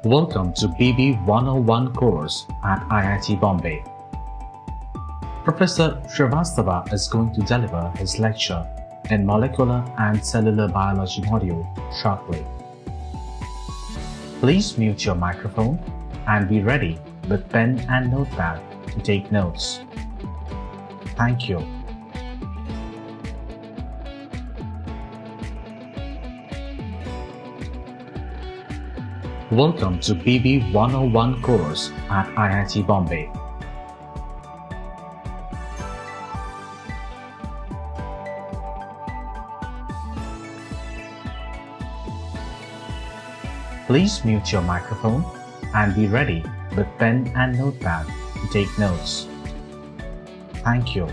Welcome to BB 101 course at IIT Bombay. Professor Srivastava is going to deliver his lecture in Molecular and Cellular Biology module shortly. Please mute your microphone and be ready with pen and notepad to take notes. Thank you. Welcome to BB 101 course at IIT Bombay. Please mute your microphone and be ready with pen and notepad to take notes. Thank you.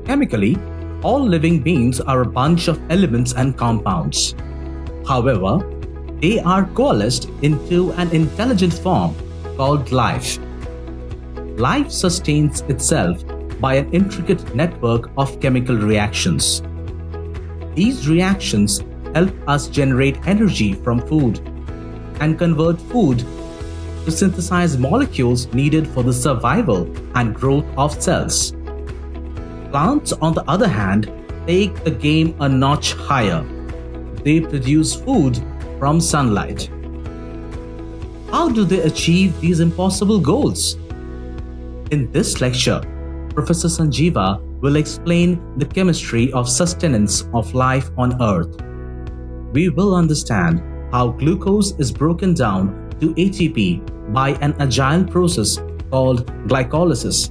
Chemically, all living beings are a bunch of elements and compounds. However, they are coalesced into an intelligent form called life. Life sustains itself by an intricate network of chemical reactions. These reactions help us generate energy from food and convert food to synthesize molecules needed for the survival and growth of cells. Plants, on the other hand, take the game a notch higher. They produce food from sunlight. How do they achieve these impossible goals? In this lecture, Professor Sanjeeva will explain the chemistry of sustenance of life on Earth. We will understand how glucose is broken down to ATP by an agile process called glycolysis,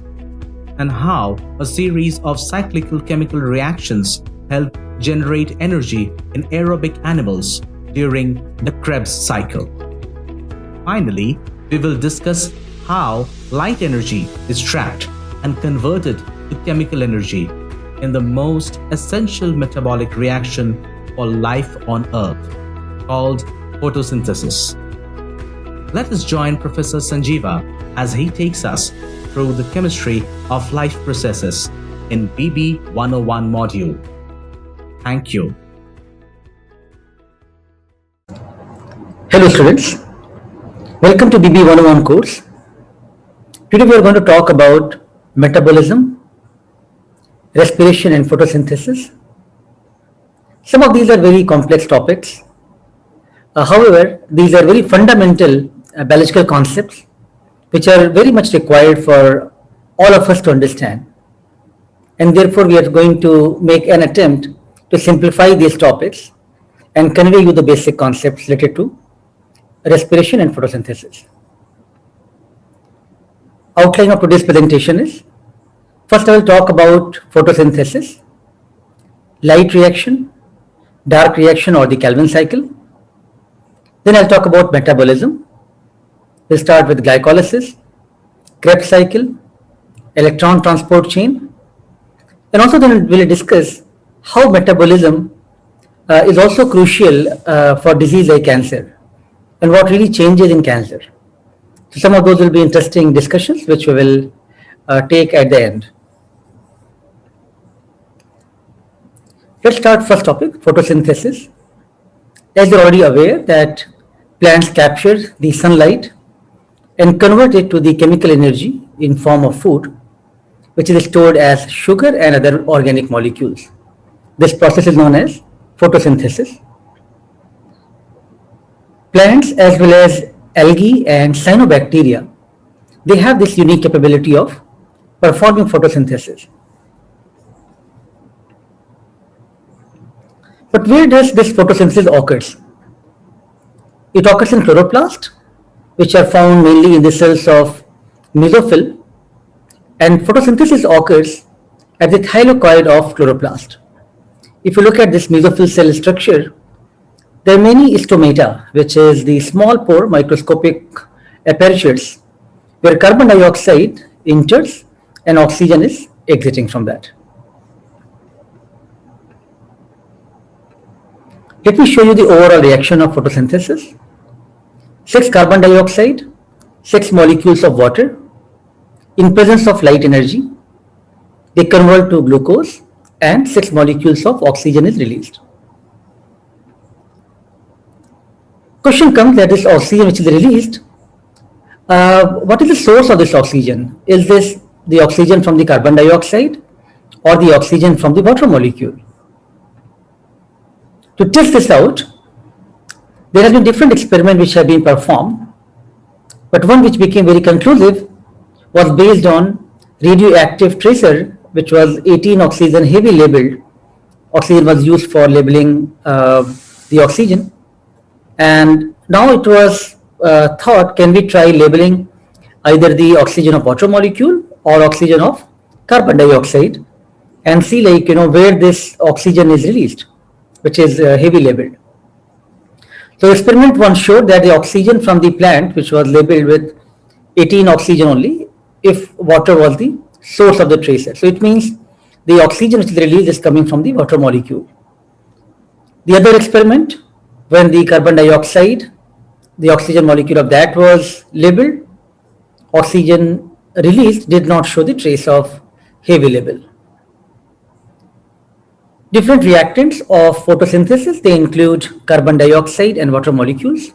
and how a series of cyclical chemical reactions help generate energy in aerobic animals during the Krebs cycle. Finally, we will discuss how light energy is trapped and converted to chemical energy in the most essential metabolic reaction for life on Earth, called photosynthesis. Let us join Professor Sanjeeva as he takes us through the chemistry of life processes in BB 101 module. Thank you. Hello students, welcome to BB 101 course. Today we are going to talk about metabolism, respiration and photosynthesis. Some of these are very complex topics. However, these are very fundamental biological concepts which are very much required for all of us to understand. And therefore we are going to make an attempt to simplify these topics and convey you the basic concepts related to respiration and photosynthesis. Outline of today's presentation is, first I will talk about photosynthesis, light reaction, dark reaction or the Calvin cycle. Then I'll talk about metabolism. We'll start with glycolysis, Krebs cycle, electron transport chain, and also then we'll discuss how metabolism is also crucial for disease like cancer and what really changes in cancer. So some of those will be interesting discussions which we will take at the end. Let's start first topic, photosynthesis. As you're already aware that plants capture the sunlight and convert it to the chemical energy in form of food, which is stored as sugar and other organic molecules. This process is known as photosynthesis. Plants as well as algae and cyanobacteria, they have this unique capability of performing photosynthesis. But where does this photosynthesis occurs? It occurs in chloroplast, which are found mainly in the cells of mesophyll, and photosynthesis occurs at the thylakoid of chloroplast. If you look at this mesophyll cell structure, there are many stomata, which is the small pore microscopic apertures where carbon dioxide enters and oxygen is exiting from that. Let me show you the overall reaction of photosynthesis. 6 carbon dioxide, 6 molecules of water, in presence of light energy, they convert to glucose and 6 molecules of oxygen is released. Question comes that this oxygen which is released, what is the source of this oxygen? Is this the oxygen from the carbon dioxide or the oxygen from the water molecule? To test this out, there have been different experiments which have been performed, but one which became very conclusive was based on radioactive tracer, which was 18 oxygen heavy labeled. Oxygen was used for labeling the oxygen, and now it was thought, can we try labeling either the oxygen of water molecule or oxygen of carbon dioxide and see, like, where this oxygen is released, which is heavy labeled. So experiment one showed that the oxygen from the plant, which was labeled with 18 oxygen only, if water was the source of the tracer. So it means the oxygen which is released is coming from the water molecule. The other experiment, when the carbon dioxide, the oxygen molecule of that was labeled, oxygen released did not show the trace of heavy label. Different reactants of photosynthesis, they include carbon dioxide and water molecules.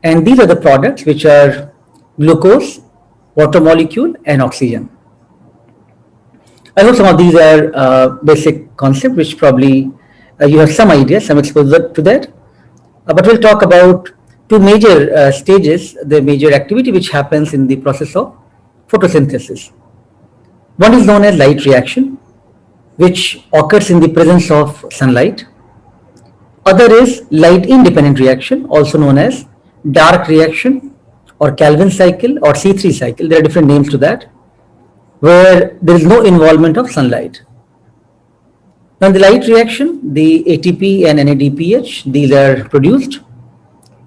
And these are the products which are glucose, water molecule, and oxygen. I hope some of these are basic concepts which probably you have some idea, some exposure to that. But we'll talk about two major stages, the major activity which happens in the process of photosynthesis. One is known as light reaction, which occurs in the presence of sunlight. Other is light independent reaction, also known as dark reaction or Calvin cycle or C3 cycle. There are different names to that, where there is no involvement of sunlight. Now in the light reaction, the ATP and NADPH, these are produced.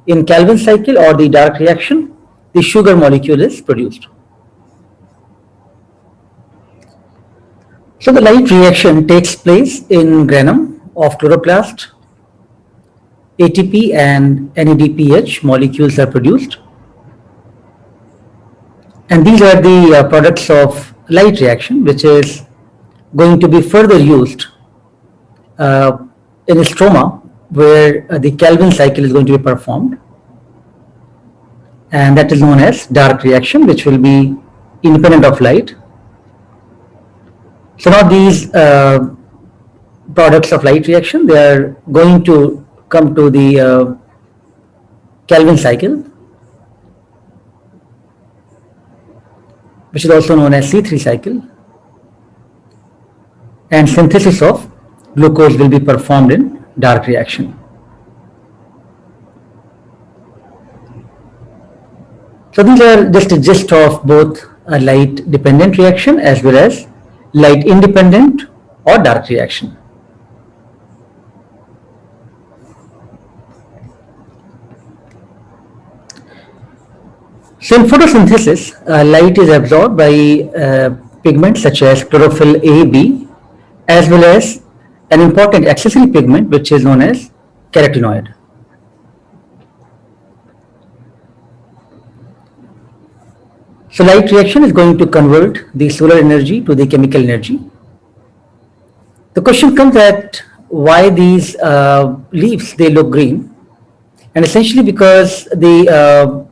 In Calvin cycle or the dark reaction, the sugar molecule is produced. So the light reaction takes place in granum of chloroplast. ATP and NADPH molecules are produced. And these are the products of light reaction, which is going to be further used in a stroma where the Calvin cycle is going to be performed. And that is known as dark reaction, which will be independent of light. So now these products of light reaction, they are going to come to the Calvin cycle, which is also known as C3 cycle, and synthesis of glucose will be performed in dark reaction. So these are just a gist of both a light dependent reaction as well as light independent or dark reaction. So in photosynthesis, light is absorbed by pigments such as chlorophyll A, B, as well as an important accessory pigment which is known as carotenoid. So light reaction is going to convert the solar energy to the chemical energy. The question comes that why these leaves, they look green, and essentially because the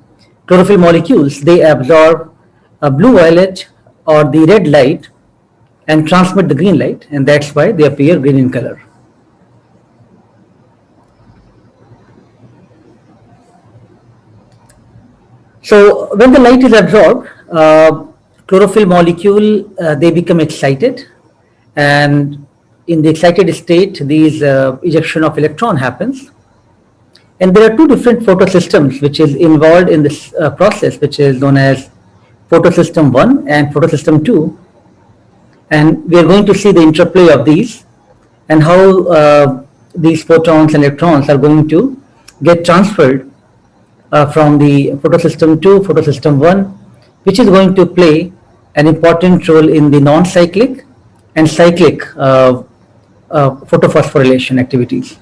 chlorophyll molecules, they absorb blue violet or the red light and transmit the green light, and that's why they appear green in color. So when the light is absorbed, chlorophyll molecule, they become excited, and in the excited state, these ejection of electron happens. And there are two different photosystems which is involved in this process, which is known as photosystem 1 and photosystem 2. And we are going to see the interplay of these and how these photons and electrons are going to get transferred from the photosystem 2, photosystem 1, which is going to play an important role in the non-cyclic and cyclic photophosphorylation activities.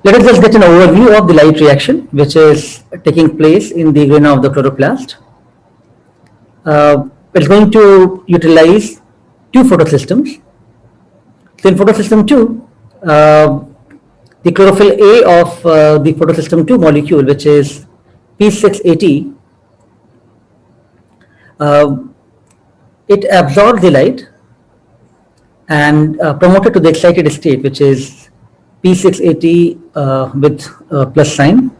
Let us just get an overview of the light reaction which is taking place in the grana of the chloroplast. It's going to utilize two photosystems. So in photosystem 2, the chlorophyll A of the photosystem 2 molecule, which is P680, it absorbs the light and promoted to the excited state, which is P680 with plus sign.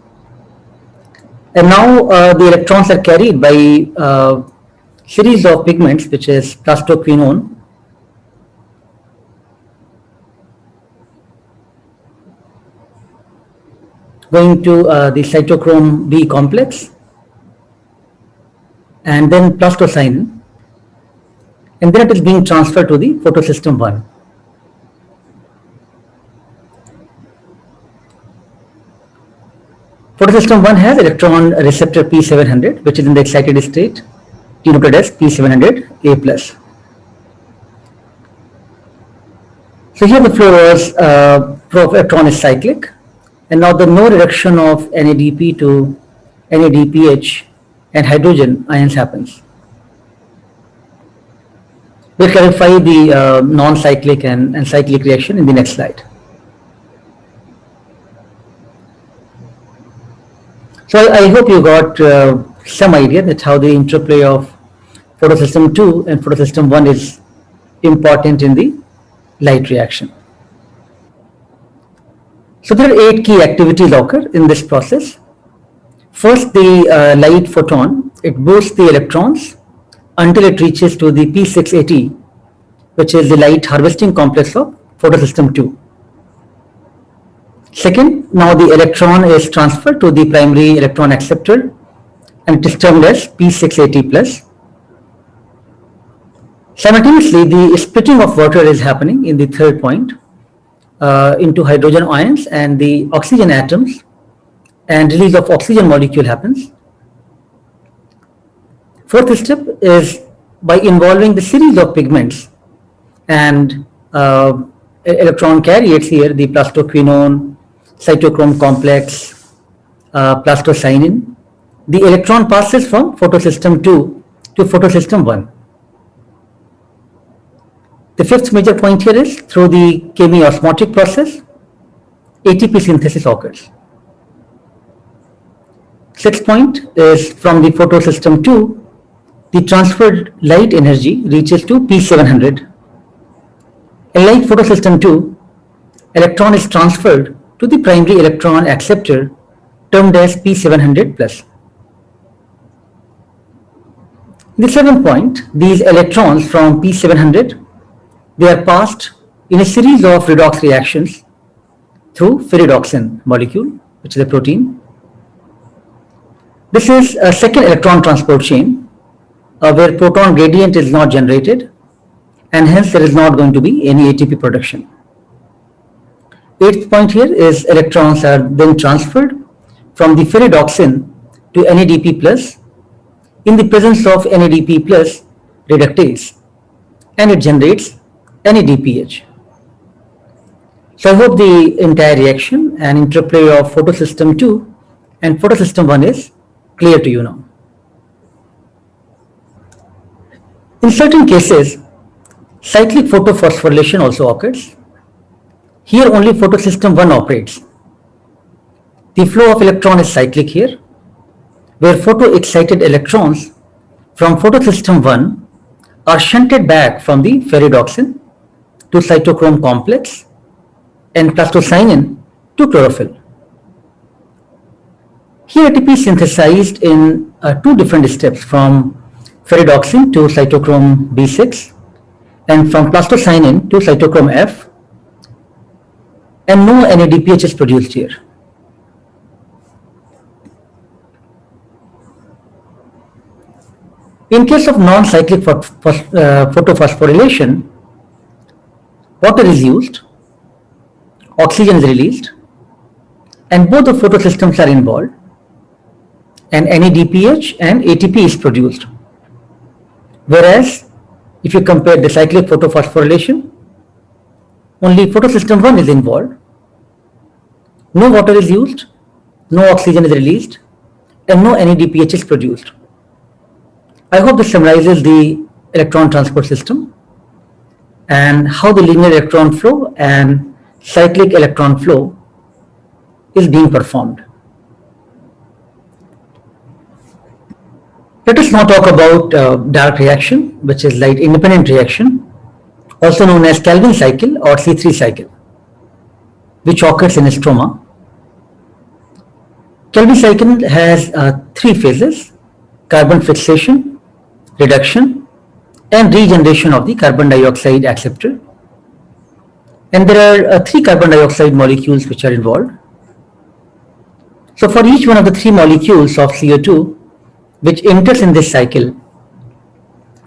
And now the electrons are carried by series of pigments, which is plastoquinone, going to the cytochrome B complex, and then plastocyanin, and then it is being transferred to the photosystem 1. Photosystem 1 has electron receptor P700, which is in the excited state, denoted as P700A+. So here the flow was electron is cyclic, and now the no reduction of NADP to NADPH and hydrogen ions happens. We'll clarify the non-cyclic and cyclic reaction in the next slide. So I hope you got some idea that how the interplay of photosystem 2 and photosystem 1 is important in the light reaction. So there are 8 key activities occur in this process. First, the light photon, it boosts the electrons until it reaches to the P680, which is the light harvesting complex of photosystem 2. Second, now the electron is transferred to the primary electron acceptor, and it is termed as P680+. Simultaneously, the splitting of water is happening in the third point into hydrogen ions and the oxygen atoms, and release of oxygen molecule happens. Fourth step is by involving the series of pigments and electron carriers here, the plastoquinone, cytochrome complex, plastocyanin, the electron passes from photosystem 2 to photosystem 1. The fifth major point here is through the chemiosmotic process, ATP synthesis occurs. Sixth point is from the photosystem 2, the transferred light energy reaches to P700. In light photosystem 2, electron is transferred to the primary electron acceptor, termed as P700+. The seventh point, these electrons from P700, they are passed in a series of redox reactions through ferredoxin molecule, which is a protein. This is a second electron transport chain where proton gradient is not generated, and hence there is not going to be any ATP production. Eighth point here is electrons are then transferred from the ferredoxin to NADP+ in the presence of NADP+ reductase, and it generates NADPH. So I hope the entire reaction and interplay of photosystem 2 and photosystem 1 is clear to you now. In certain cases, cyclic photophosphorylation also occurs. Here only photosystem 1 operates. The flow of electron is cyclic here, where photoexcited electrons from photosystem 1 are shunted back from the ferredoxin to cytochrome complex and plastocyanin to chlorophyll. Here ATP is synthesized in 2 different steps, from ferredoxin to cytochrome B6 and from plastocyanin to cytochrome F, and no NADPH is produced here. In case of non-cyclic photophosphorylation, water is used, oxygen is released, and both the photosystems are involved, and NADPH and ATP is produced. Whereas if you compare the cyclic photophosphorylation, only photosystem 1 is involved, no water is used, no oxygen is released, and no NADPH is produced. I hope this summarizes the electron transport system. and how the linear electron flow and cyclic electron flow is being performed. Let us now talk about dark reaction, which is light independent reaction, also known as Calvin cycle or C3 cycle, which occurs in stroma. Calvin cycle has three phases: carbon fixation, reduction, and regeneration of the carbon dioxide acceptor. And there are three carbon dioxide molecules which are involved. So for each one of the three molecules of CO2 which enters in this cycle,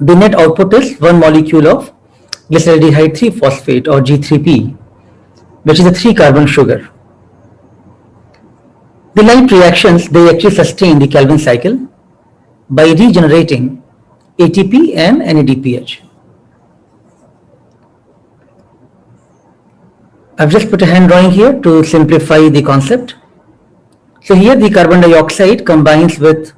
the net output is one molecule of glyceraldehyde 3-phosphate or G3P, which is a 3-carbon sugar. The light reactions, they actually sustain the Calvin cycle by regenerating ATP and NADPH. I've just put a hand drawing here to simplify the concept. So here the carbon dioxide combines with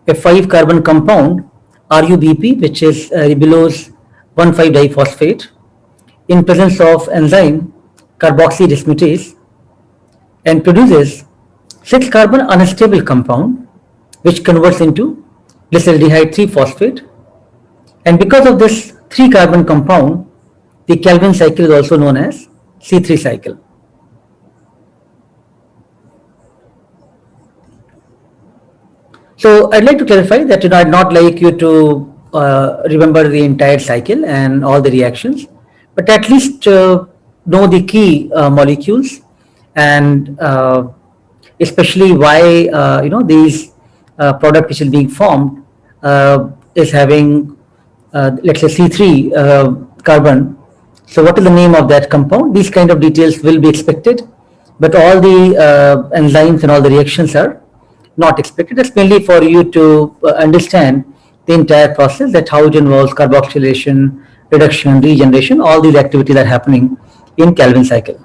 a 5-carbon compound RUBP, which is ribulose 1,5-diphosphate, in presence of enzyme carboxy dismutase, and produces 6-carbon unstable compound which converts into glyceraldehyde 3-phosphate. And because of this 3-carbon compound, the Calvin cycle is also known as C3 cycle. So I'd like to clarify that I'd not like you to remember the entire cycle and all the reactions, but at least know the key molecules, and especially why these product which is being formed is having let's say C3 carbon. So what is the name of that compound? These kind of details will be expected, but all the enzymes and all the reactions are not expected. It's mainly for you to understand the entire process, that how it involves carboxylation, reduction, regeneration, all these activities are happening in Calvin cycle.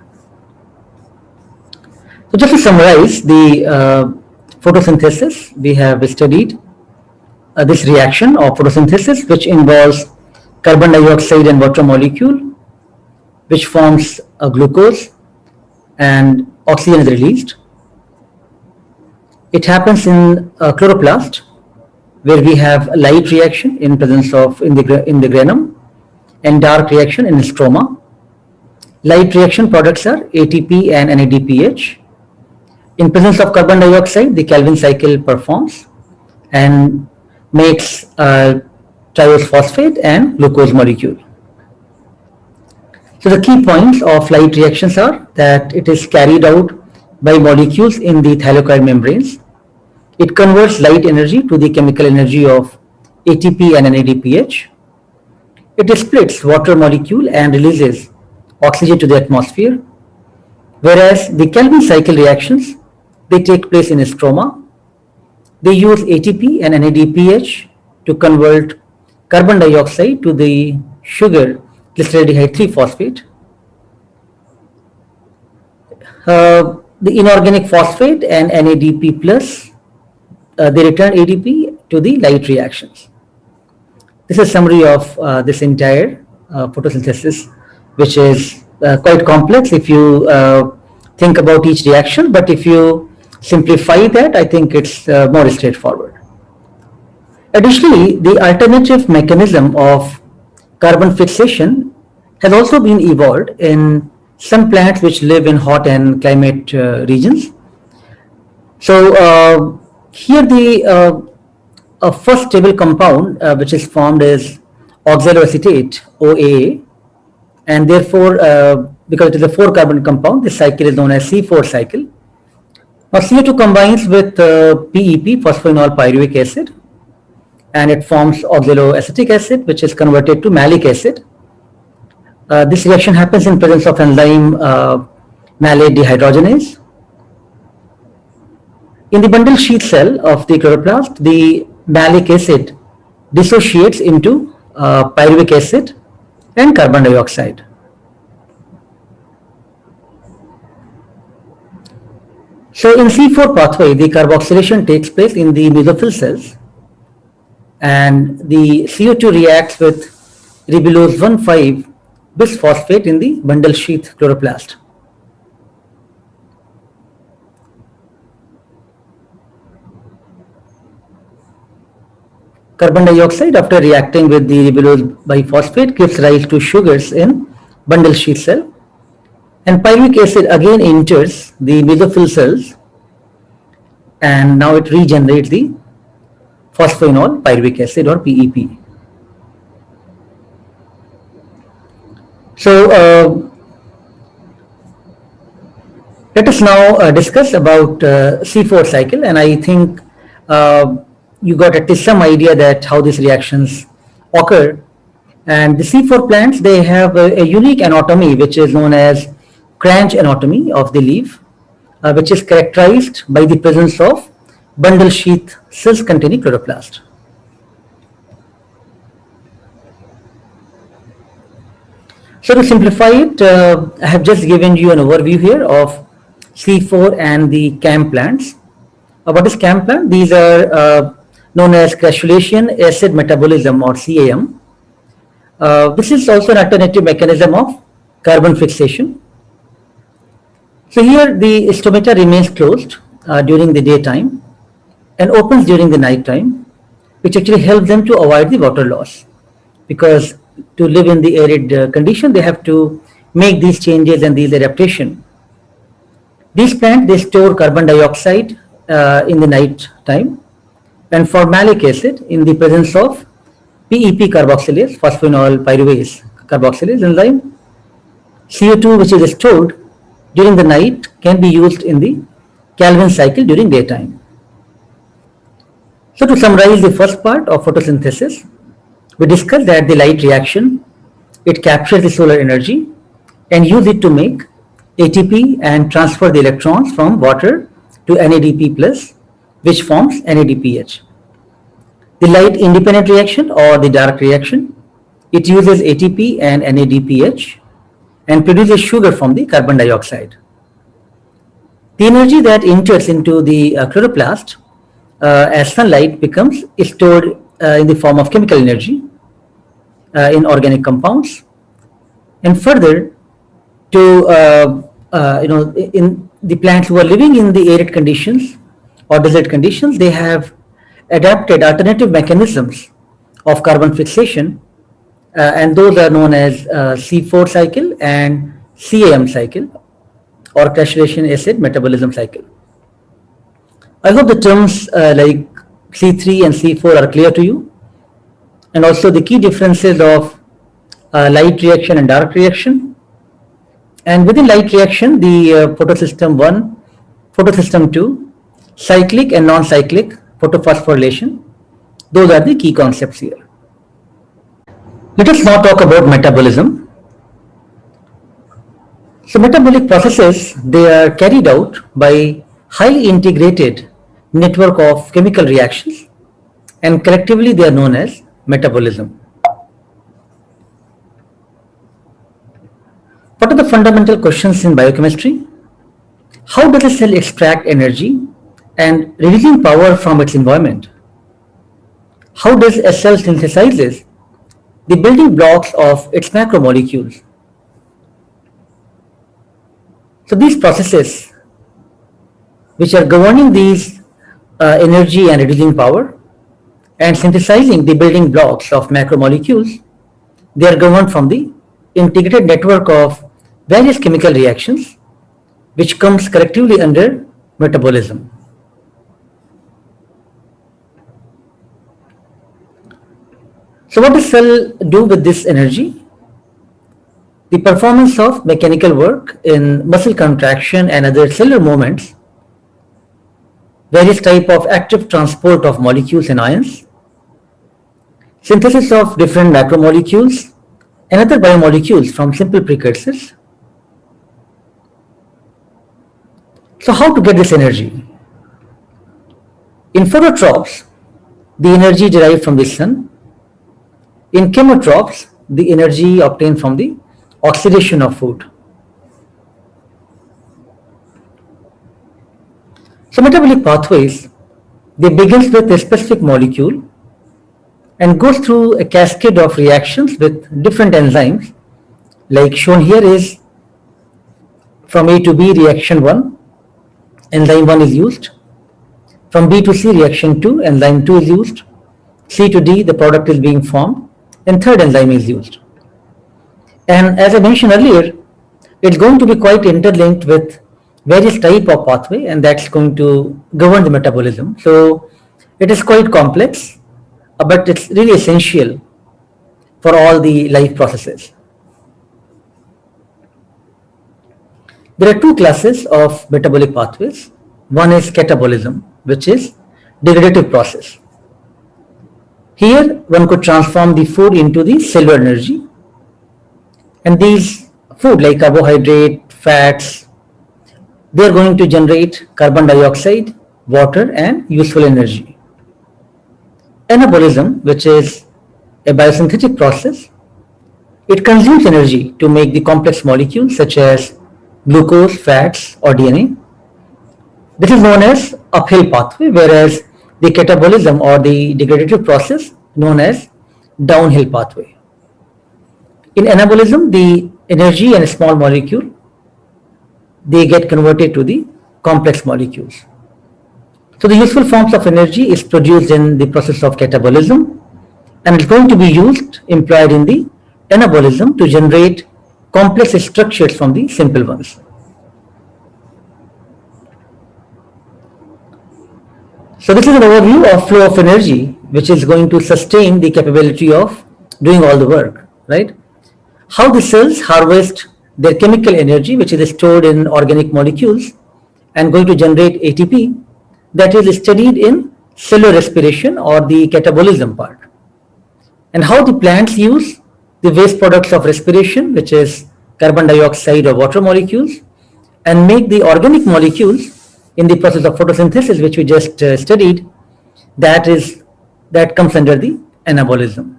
So just to summarize the photosynthesis, we have studied this reaction of photosynthesis, which involves carbon dioxide and water molecule, which forms a glucose, and oxygen is released. It happens in chloroplast, where we have light reaction in presence of in the granum, and dark reaction in stroma. Light reaction products are ATP and NADPH. In presence of carbon dioxide, the Calvin cycle performs and makes triose phosphate and glucose molecule. So the key points of light reactions are that it is carried out by molecules in the thylakoid membranes. It converts light energy to the chemical energy of ATP and NADPH. It splits water molecule and releases oxygen to the atmosphere. Whereas the Calvin cycle reactions, they take place in stroma. They use ATP and NADPH to convert carbon dioxide to the sugar glyceraldehyde 3-phosphate. The inorganic phosphate and NADP plus, they return ADP to the light reactions. This is a summary of this entire photosynthesis, which is quite complex if you think about each reaction, but if you simplify that, I think it's more straightforward. Additionally, the alternative mechanism of carbon fixation has also been evolved in some plants which live in hot and climate regions. So here the first stable compound which is formed is oxaloacetate, OAA, and therefore because it is a 4-carbon compound, this cycle is known as C4 cycle. Now CO2 combines with PEP, phosphoenol pyruvic acid, and it forms oxaloacetic acid, which is converted to malic acid. This reaction happens in presence of enzyme malate dehydrogenase. In the bundle sheath cell of the chloroplast, the malic acid dissociates into pyruvic acid and carbon dioxide. So in C4 pathway, the carboxylation takes place in the mesophyll cells, and the CO2 reacts with ribulose bisphosphate in the bundle sheath chloroplast. Carbon dioxide, after reacting with the ribulose biphosphate, gives rise to sugars in bundle sheath cell, and pyruvic acid again enters the mesophyll cells, and now it regenerates the phosphoenol pyruvic acid or PEP. So let us now discuss about C4 cycle, and I think you got at least some idea that how these reactions occur. And the C4 plants, they have a unique anatomy which is known as Cranch anatomy of the leaf, which is characterized by the presence of bundle sheath cells containing chloroplast. So to simplify it, I have just given you an overview here of C4 and the CAM plants. What is CAM plant? These are known as crassulacean acid metabolism or CAM. This is also an alternative mechanism of carbon fixation. So here the stomata remains closed during the daytime and opens during the night time, which actually helps them to avoid the water loss, because to live in the arid condition, they have to make these changes and these adaptation. These plants, they store carbon dioxide in the night time, and for malic acid in the presence of PEP carboxylase, phosphoenol pyruvase carboxylase enzyme. CO2, which is stored during the night, can be used in the Calvin cycle during daytime. So to summarize the first part of photosynthesis, we discussed that the light reaction, it captures the solar energy and use it to make ATP and transfer the electrons from water to NADP plus, which forms NADPH. The light independent reaction or the dark reaction, it uses ATP and NADPH and produces sugar from the carbon dioxide. The energy that enters into the chloroplast as sunlight becomes stored in the form of chemical energy in organic compounds, and further to in the plants who are living in the arid conditions or desert conditions, they have adapted alternative mechanisms of carbon fixation, and those are known as C4 cycle and CAM cycle or crassulacean acid metabolism cycle. I hope the terms like C3 and C4 are clear to you, and also the key differences of light reaction and dark reaction. And within light reaction, the photosystem 1, photosystem 2, cyclic and non-cyclic photophosphorylation, those are the key concepts here. Let us now talk about metabolism. So metabolic processes, they are carried out by highly integrated network of chemical reactions, and collectively they are known as metabolism. What are the fundamental questions in biochemistry? How does a cell extract energy and releasing power from its environment? How does a cell synthesizes the building blocks of its macromolecules? So these processes which are governing these energy and reducing power and synthesizing the building blocks of macromolecules, they are governed from the integrated network of various chemical reactions, which comes collectively under metabolism. So what does cell do with this energy? The performance of mechanical work in muscle contraction and other cellular movements, various type of active transport of molecules and ions, synthesis of different macromolecules and other biomolecules from simple precursors. So how to get this energy? In phototrophs, the energy derived from the sun. In chemotrophs, the energy obtained from the oxidation of food. So metabolic pathways, they begins with a specific molecule and goes through a cascade of reactions with different enzymes like shown here is from A to B reaction 1, enzyme 1 is used. From B to C reaction 2, enzyme 2 is used. C to D, the product is being formed, and third enzyme is used. And as I mentioned earlier, it's going to be quite interlinked with various type of pathway, and that's going to govern the metabolism. So it is quite complex, but it's really essential for all the life processes. There are two classes of metabolic pathways. One is catabolism, which is degradative process. Here one could transform the food into the cellular energy, and these food like carbohydrate, fats, they are going to generate carbon dioxide, water, and useful energy. Anabolism, which is a biosynthetic process, it consumes energy to make the complex molecules such as glucose, fats, or DNA. This is known as uphill pathway, whereas the catabolism or the degradative process known as downhill pathway. In anabolism, the energy and small molecule, they get converted to the complex molecules. So the useful forms of energy is produced in the process of catabolism, and it's going to be used, employed in the anabolism to generate complex structures from the simple ones. So this is an overview of flow of energy, which is going to sustain the capability of doing all the work, right? How the cells harvest their chemical energy, which is stored in organic molecules and going to generate ATP, that is studied in cellular respiration or the catabolism part. And how the plants use the waste products of respiration, which is carbon dioxide or water molecules, and make the organic molecules in the process of photosynthesis, which we just studied, that comes under the anabolism.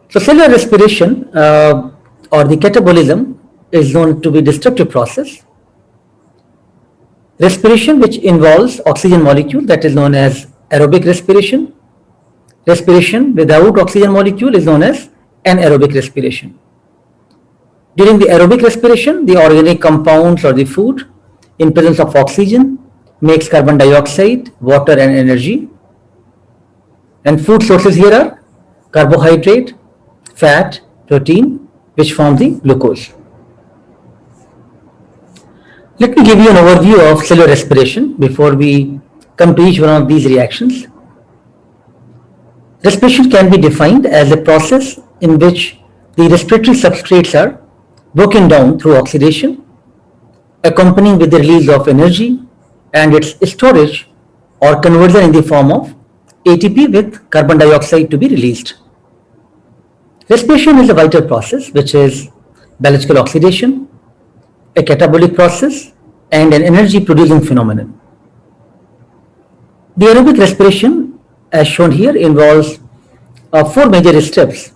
So cellular respiration or the catabolism is known to be destructive process. Respiration, which involves oxygen molecule, that is known as aerobic respiration. Respiration without oxygen molecule is known as anaerobic respiration. During the aerobic respiration, the organic compounds or the food in presence of oxygen makes carbon dioxide, water, and energy. And food sources here are carbohydrate, fat, protein, which form the glucose. Let me give you an overview of cellular respiration before we come to each one of these reactions. Respiration can be defined as a process in which the respiratory substrates are broken down through oxidation, accompanying with the release of energy and its storage or conversion in the form of ATP with carbon dioxide to be released. Respiration is a vital process, which is biological oxidation, a catabolic process, and an energy producing phenomenon. The aerobic respiration, as shown here, involves 4 major steps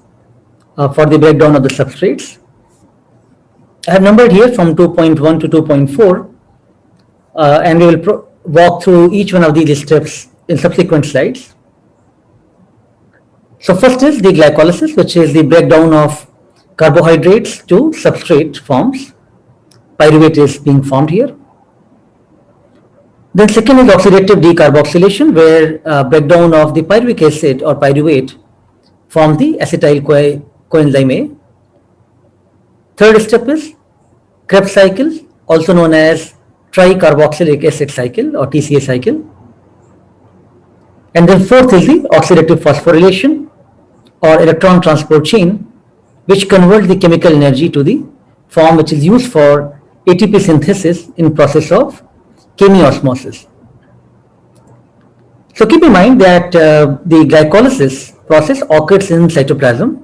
for the breakdown of the substrates. I have numbered here from 2.1 to 2.4, and we will walk through each one of these steps in subsequent slides. So first is the glycolysis, which is the breakdown of carbohydrates to substrate forms. Pyruvate is being formed here. Then second is oxidative decarboxylation, where breakdown of the pyruvic acid or pyruvate forms the acetyl coenzyme A. Third step is Krebs cycle, also known as tricarboxylic acid cycle or TCA cycle. And then fourth is the oxidative phosphorylation or electron transport chain, which converts the chemical energy to the form which is used for ATP synthesis in process of chemiosmosis. So keep in mind that the glycolysis process occurs in cytoplasm,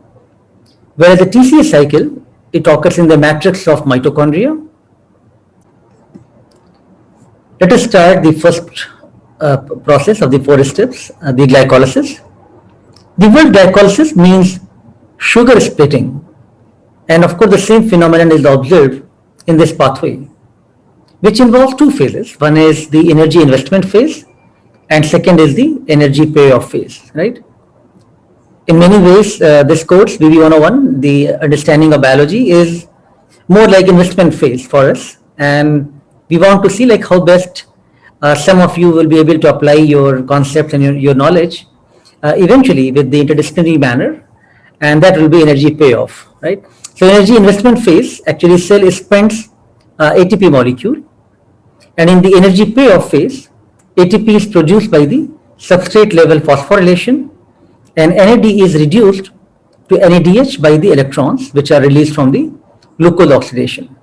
whereas the TCA cycle, it occurs in the matrix of mitochondria. Let us start the first process of the 4 steps, the glycolysis. The word glycolysis means sugar splitting, and of course the same phenomenon is observed in this pathway, which involves 2 phases. One is the energy investment phase, and second is the energy payoff phase, right? in many ways, this course, BB 101, the understanding of biology, is more like investment phase for us. And we want to see like how best some of you will be able to apply your concepts and your knowledge eventually with the interdisciplinary manner, and that will be energy payoff, right? So energy investment phase, actually cell spends ATP molecule, and in the energy payoff phase, ATP is produced by the substrate level phosphorylation, and NAD is reduced to NADH by the electrons which are released from the glucose oxidation.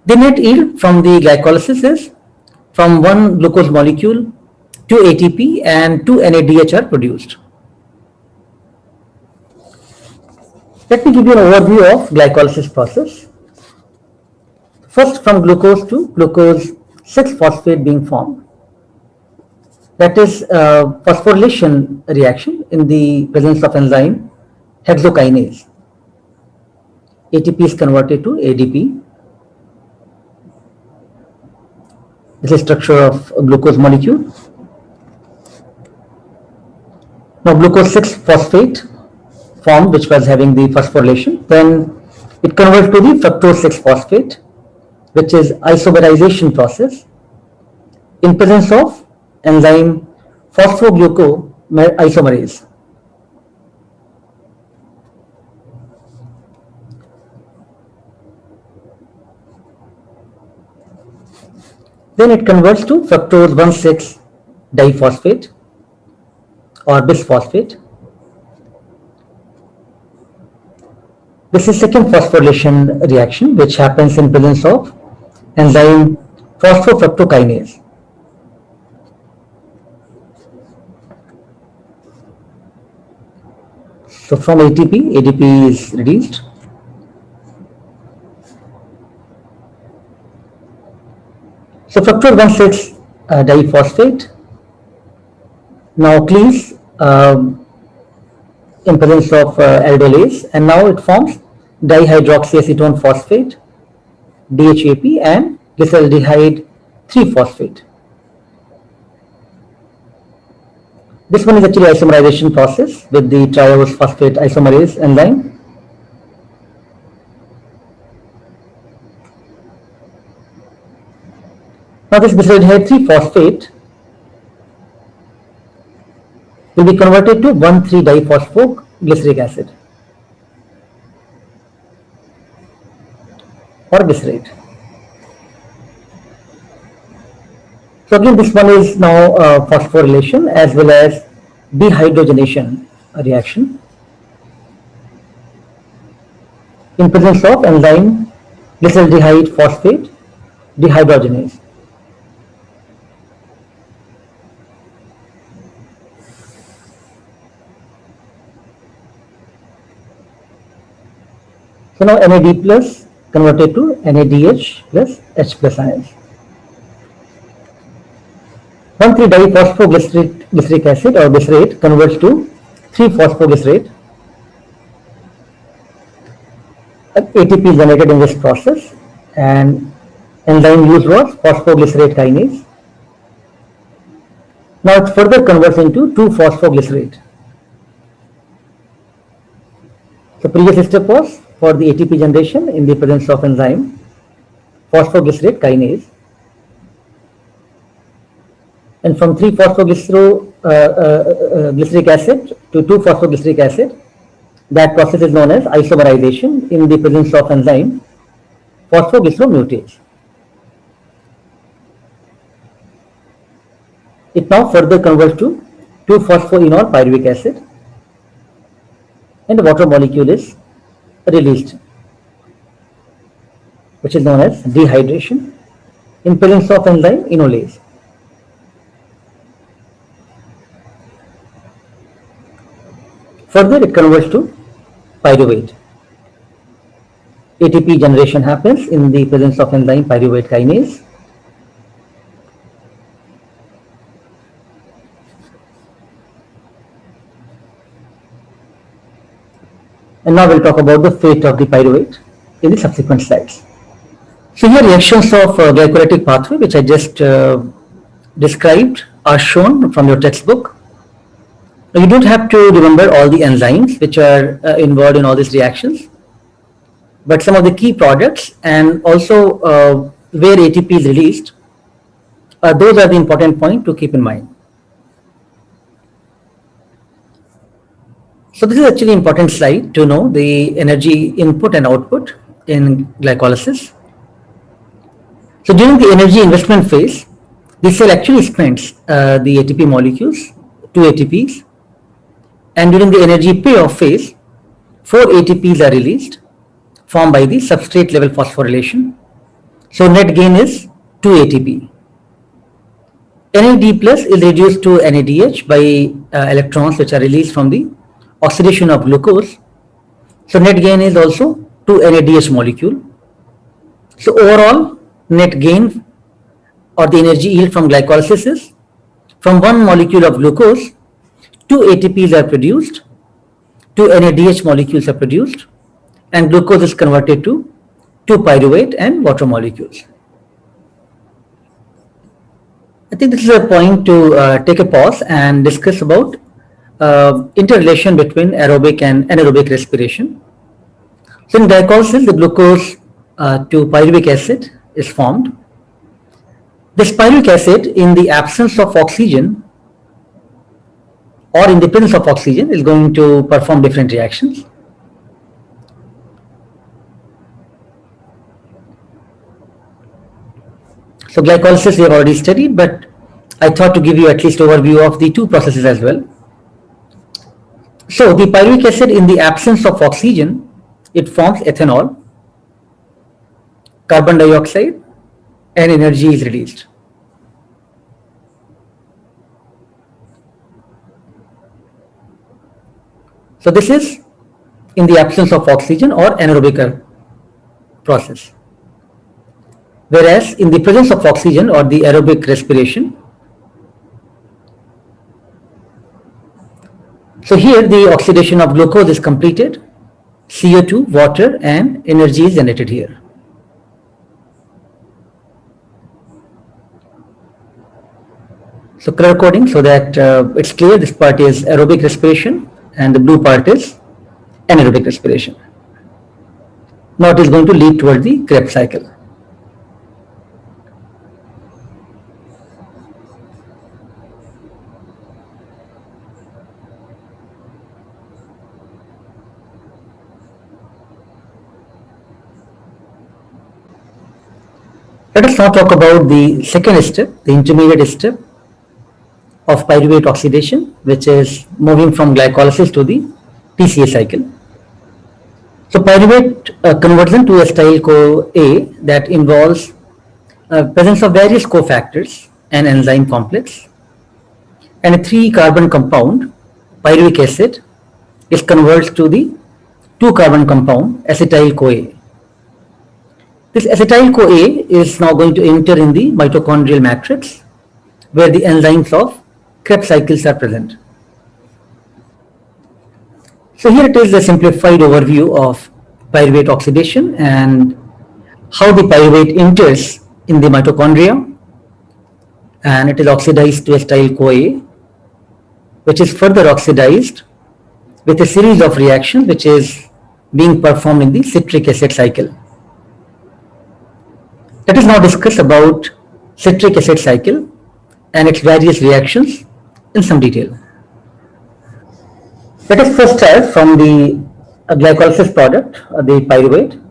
The net yield from the glycolysis is from one glucose molecule, 2 ATP and 2 NADH are produced. Let me give you an overview of glycolysis process. First, from glucose to glucose 6-phosphate being formed. That is phosphorylation reaction in the presence of enzyme hexokinase. ATP is converted to ADP. This is structure of a glucose molecule. Now glucose 6-phosphate formed, which was having the phosphorylation, then it converts to the fructose 6-phosphate, which is isomerization process in presence of enzyme phosphoglucose-isomerase. Then it converts to fructose 1,6-diphosphate or bisphosphate. This is second phosphorylation reaction which happens in presence of enzyme phosphofructokinase. So from ATP, ADP is released. So fructose 1,6-diphosphate now cleaves in presence of aldolase, and now it forms dihydroxyacetone phosphate, DHAP, and glyceraldehyde 3-phosphate. This one is actually isomerization process with the triose phosphate isomerase enzyme. Now this glyceraldehyde 3-phosphate will be converted to 1,3-diphosphoglyceric acid or glycerate. So again, this one is now phosphorylation as well as dehydrogenation reaction in presence of enzyme glyceraldehyde phosphate dehydrogenase. So now NAD plus converted to NADH plus H plus ions. 1,3-diphosphoglyceric acid or glycerate converts to 3-phosphoglycerate. ATP is generated in this process, and enzyme used was phosphoglycerate kinase. Now it further converts into 2-phosphoglycerate. The previous step was for the ATP generation in the presence of enzyme phosphoglycerate kinase. And from 3-phosphoglyceric acid to 2-phosphoglyceric acid, that process is known as isomerization in the presence of enzyme phosphoglyceromutase. It now further converts to 2-phosphoenol pyruvic acid, and the water molecule is released, which is known as dehydration in presence of enzyme enolase. Further, it converts to pyruvate. ATP generation happens in the presence of enzyme pyruvate kinase. And now we'll talk about the fate of the pyruvate in the subsequent slides. So here reactions of glycolytic pathway, which I just described, are shown from your textbook. Now, you don't have to remember all the enzymes which are involved in all these reactions, but some of the key products and also where ATP is released, those are the important point to keep in mind. So this is actually important slide to know the energy input and output in glycolysis. So during the energy investment phase, the cell actually spends the ATP molecules, 2 ATPs, and during the energy payoff phase, 4 ATPs are released, formed by the substrate level phosphorylation. So net gain is 2 ATP. NAD plus is reduced to NADH by electrons which are released from the oxidation of glucose. So net gain is also 2 NADH molecule. So overall net gain or the energy yield from glycolysis is from one molecule of glucose, 2 ATPs are produced, 2 NADH molecules are produced, and glucose is converted to 2 pyruvate and water molecules. I think this is a point to take a pause and discuss about interrelation between aerobic and anaerobic respiration. So in glycolysis, the glucose to pyruvic acid is formed. This pyruvic acid, in the absence of oxygen or in the presence of oxygen, is going to perform different reactions. So glycolysis we have already studied, but I thought to give you at least overview of the two processes as well. So the pyruvic acid, in the absence of oxygen, it forms ethanol, carbon dioxide, and energy is released. So this is in the absence of oxygen or anaerobic process. Whereas in the presence of oxygen or the aerobic respiration, so here the oxidation of glucose is completed, CO2, water, and energy is generated here. So color coding so that it's clear, this part is aerobic respiration and the blue part is anaerobic respiration. Now it is going to lead toward the Krebs cycle. Let us now talk about the second step, the intermediate step of pyruvate oxidation, which is moving from glycolysis to the PCA cycle. So pyruvate conversion to acetyl-CoA that involves presence of various cofactors and enzyme complex, and a 3-carbon compound, pyruvic acid, is converted to the 2-carbon compound, acetyl-CoA. This acetyl-CoA is now going to enter in the mitochondrial matrix, where the enzymes of Krebs cycles are present. So here it is a simplified overview of pyruvate oxidation and how the pyruvate enters in the mitochondria, and it is oxidized to acetyl-CoA, which is further oxidized with a series of reactions which is being performed in the citric acid cycle. Let us now discuss about citric acid cycle and its various reactions in some detail. Let us first start from the glycolysis product, the pyruvate,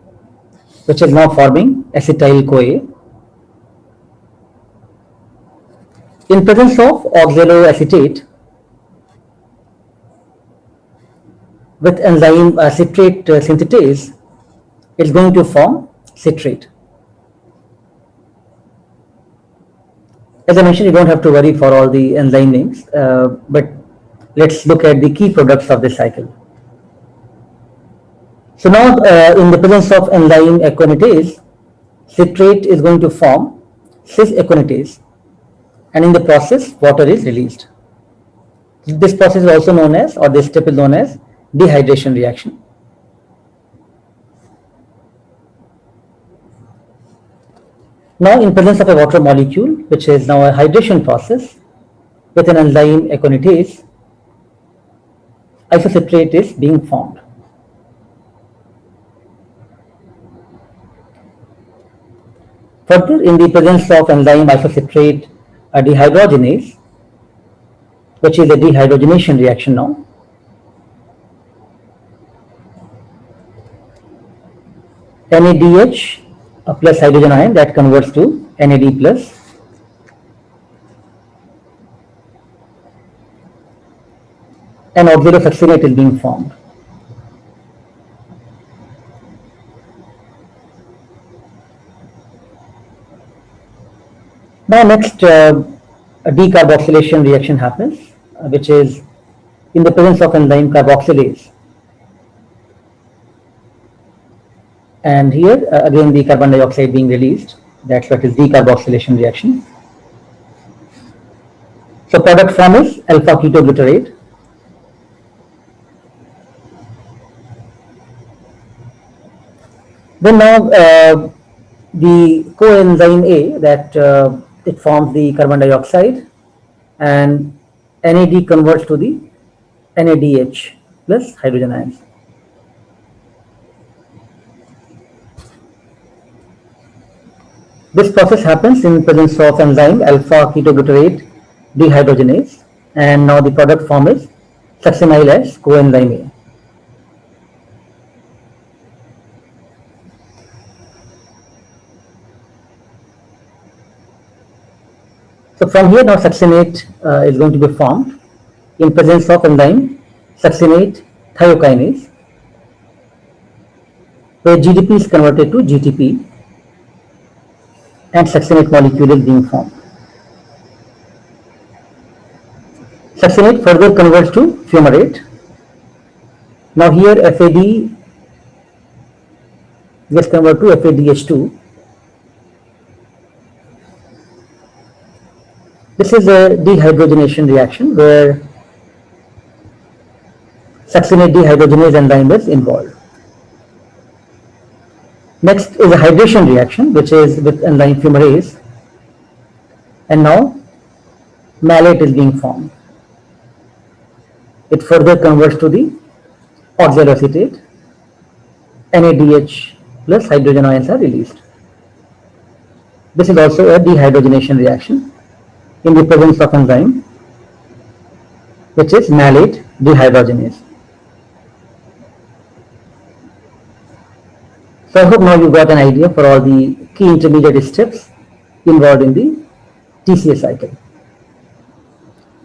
which is now forming acetyl-CoA. In presence of oxaloacetate with enzyme citrate synthetase, it is going to form citrate. As I mentioned, you don't have to worry for all the enzyme names, but let's look at the key products of this cycle. So now in the presence of enzyme aconitase, citrate is going to form cis-aconitase, and in the process water is released. This process is also known as, or this step is known as, dehydration reaction. Now in presence of a water molecule, which is now a hydration process with an enzyme aconitase, isocitrate is being formed. Further, in the presence of enzyme isocitrate dehydrogenase, which is a dehydrogenation reaction now, NADH plus hydrogen ion that converts to NAD plus, and oxalosuccinate is being formed. Now next, a decarboxylation reaction happens, which is in the presence of enzyme carboxylase. And here again the carbon dioxide being released. That's what is decarboxylation reaction. So product form is alpha ketoglutarate. Then now the coenzyme A that it forms the carbon dioxide, and NAD converts to the NADH plus hydrogen ions. This process happens in presence of enzyme alpha ketoglutarate dehydrogenase, and now the product form is succinyl as coenzyme A. So from here now succinate is going to be formed in presence of enzyme succinate thiokinase, where GDP is converted to GTP and succinate molecule is being formed. Succinate further converts to fumarate. Now here FAD gets converted to FADH2. This is a dehydrogenation reaction where succinate dehydrogenase enzyme is involved. Next is a hydration reaction, which is with enzyme fumarase, and now malate is being formed. It further converts to the oxaloacetate. NADH plus hydrogen ions are released. This is also a dehydrogenation reaction in the presence of enzyme, which is malate dehydrogenase. So I hope now you got an idea for all the key intermediate steps involved in the TCA cycle.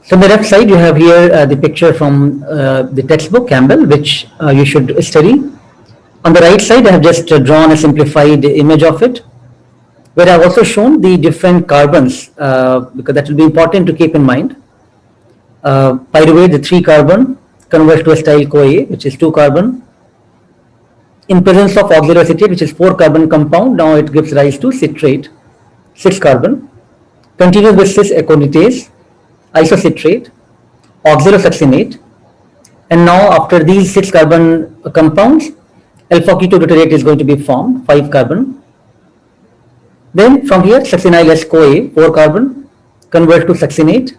So on the left side you have here the picture from the textbook Campbell, which you should study. On the right side I have just drawn a simplified image of it, where I have also shown the different carbons, because that will be important to keep in mind. Pyruvate, the 3 carbon, converts to acetyl-CoA, which is 2 carbon. In presence of oxaloacetate, which is 4 carbon compound, now it gives rise to citrate, 6 carbon. Continues with cis-aconitase, isocitrate, oxalosuccinate, and now after these 6 carbon compounds, alpha ketoglutarate is going to be formed, 5 carbon. Then from here succinyl as CoA, 4 carbon, converts to succinate,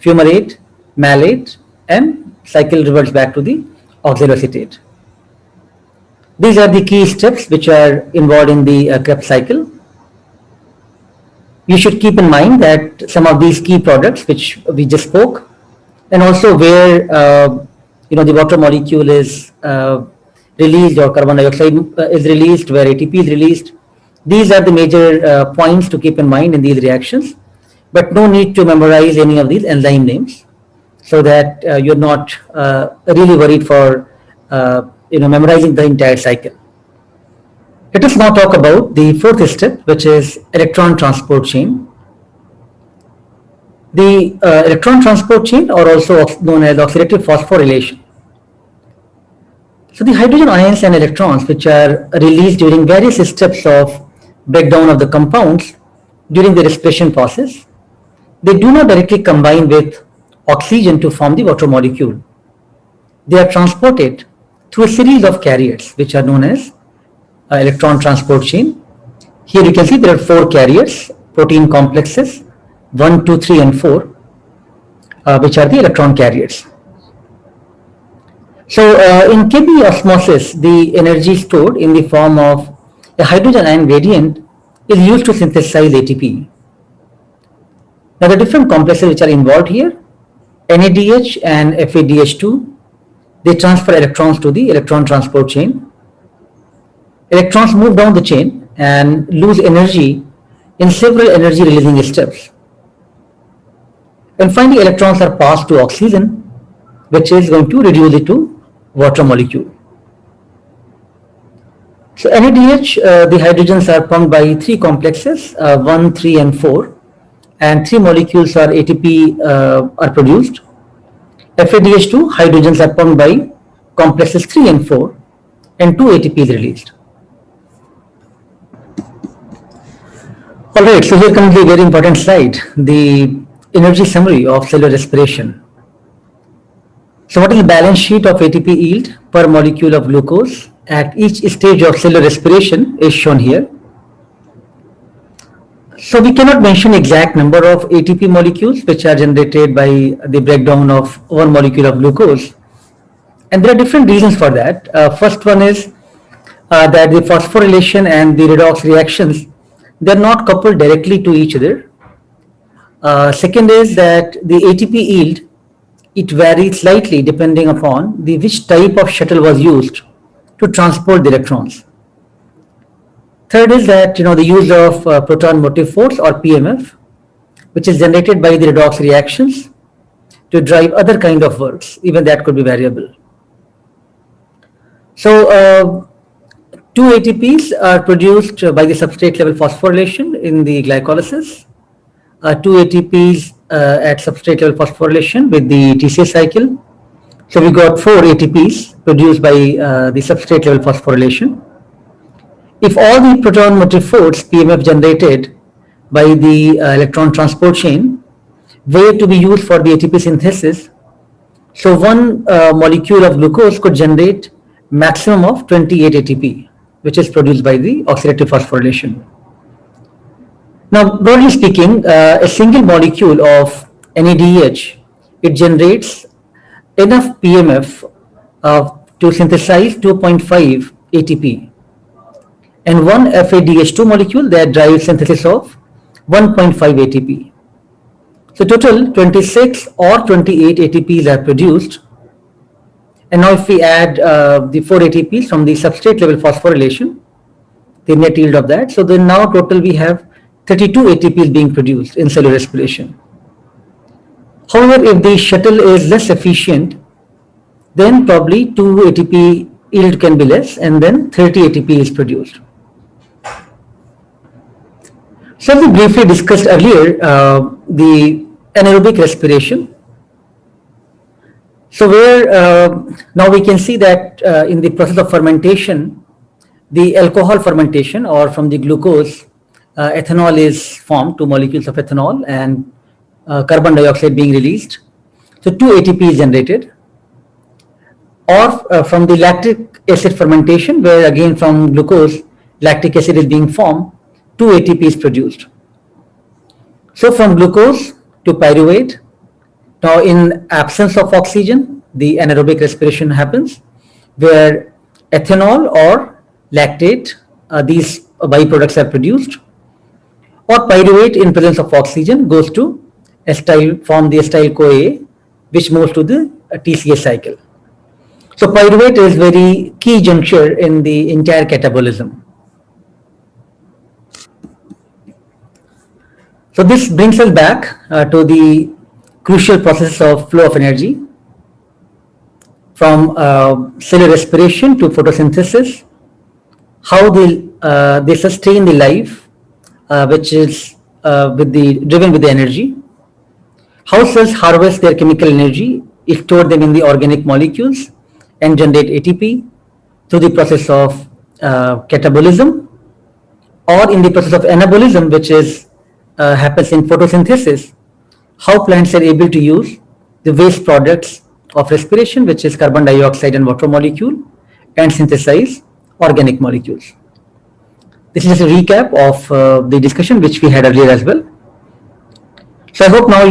fumarate, malate, and cycle reverts back to the oxaloacetate. These are the key steps which are involved in the Krebs cycle. You should keep in mind that some of these key products which we just spoke, and also where the water molecule is released or carbon dioxide is released, where ATP is released. These are the major points to keep in mind in these reactions, but no need to memorize any of these enzyme names, so that you're not really worried for memorizing the entire cycle. Let us now talk about the 4th step, which is electron transport chain. The electron transport chain, or also known as oxidative phosphorylation. So the hydrogen ions and electrons which are released during various steps of breakdown of the compounds during the respiration process, they do not directly combine with oxygen to form the water molecule. They are transported through a series of carriers which are known as electron transport chain. Here you can see there are 4 carriers, protein complexes, 1, 2, 3 and 4, which are the electron carriers. So in Kb osmosis, the energy stored in the form of a hydrogen ion gradient is used to synthesize ATP. Now the different complexes which are involved here, NADH and FADH2, they transfer electrons to the electron transport chain. Electrons move down the chain and lose energy in several energy releasing steps. And finally electrons are passed to oxygen, which is going to reduce it to water molecule. So NADH, the hydrogens are pumped by three complexes, 1, 3 and 4, and 3 molecules are ATP are produced. FADH2, hydrogens are pumped by complexes 3 and 4, and 2 ATP is released. Alright, so here comes the very important slide, the energy summary of cellular respiration. So what is the balance sheet of ATP yield per molecule of glucose at each stage of cellular respiration is shown here. So we cannot mention exact number of ATP molecules which are generated by the breakdown of one molecule of glucose. And there are different reasons for that. First one is that the phosphorylation and the redox reactions, they are not coupled directly to each other. Second is that the ATP yield, it varies slightly depending upon which type of shuttle was used to transport the electrons. Third is that the use of proton motive force or PMF, which is generated by the redox reactions to drive other kind of works, even that could be variable. So 2 ATPs are produced by the substrate level phosphorylation in the glycolysis, 2 ATPs at substrate level phosphorylation with the TCA cycle. So we got 4 ATPs produced by the substrate level phosphorylation. If all the proton motive force PMF generated by the electron transport chain were to be used for the ATP synthesis, so one molecule of glucose could generate maximum of 28 ATP, which is produced by the oxidative phosphorylation. Now, broadly speaking, a single molecule of NADH, it generates enough PMF to synthesize 2.5 ATP. And one FADH2 molecule that drives synthesis of 1.5 ATP. So total 26 or 28 ATPs are produced. And now if we add the 4 ATPs from the substrate level phosphorylation, the net yield of that, so then now total we have 32 ATPs being produced in cellular respiration. However, if the shuttle is less efficient, then probably 2 ATP yield can be less and then 30 ATP is produced. So we briefly discussed earlier the anaerobic respiration. So where now we can see that in the process of fermentation, the alcohol fermentation or from the glucose, ethanol is formed, 2 molecules of ethanol and carbon dioxide being released. So 2 ATP is generated. Or from the lactic acid fermentation, where again from glucose, lactic acid is being formed, 2 ATP is produced. So from glucose to pyruvate, now in absence of oxygen, the anaerobic respiration happens, where ethanol or lactate, these byproducts are produced, or pyruvate in presence of oxygen goes to acetyl, form the acetyl-CoA, which moves to the TCA cycle. So pyruvate is very key juncture in the entire catabolism. So this brings us back to the crucial process of flow of energy from cellular respiration to photosynthesis, how they sustain the life, which is driven with the energy, how cells harvest their chemical energy, store them in the organic molecules and generate ATP through the process of catabolism, or in the process of anabolism, which is happens in photosynthesis, how plants are able to use the waste products of respiration, which is carbon dioxide and water molecule, and synthesize organic molecules. This is just a recap of the discussion which we had earlier as well. So I hope now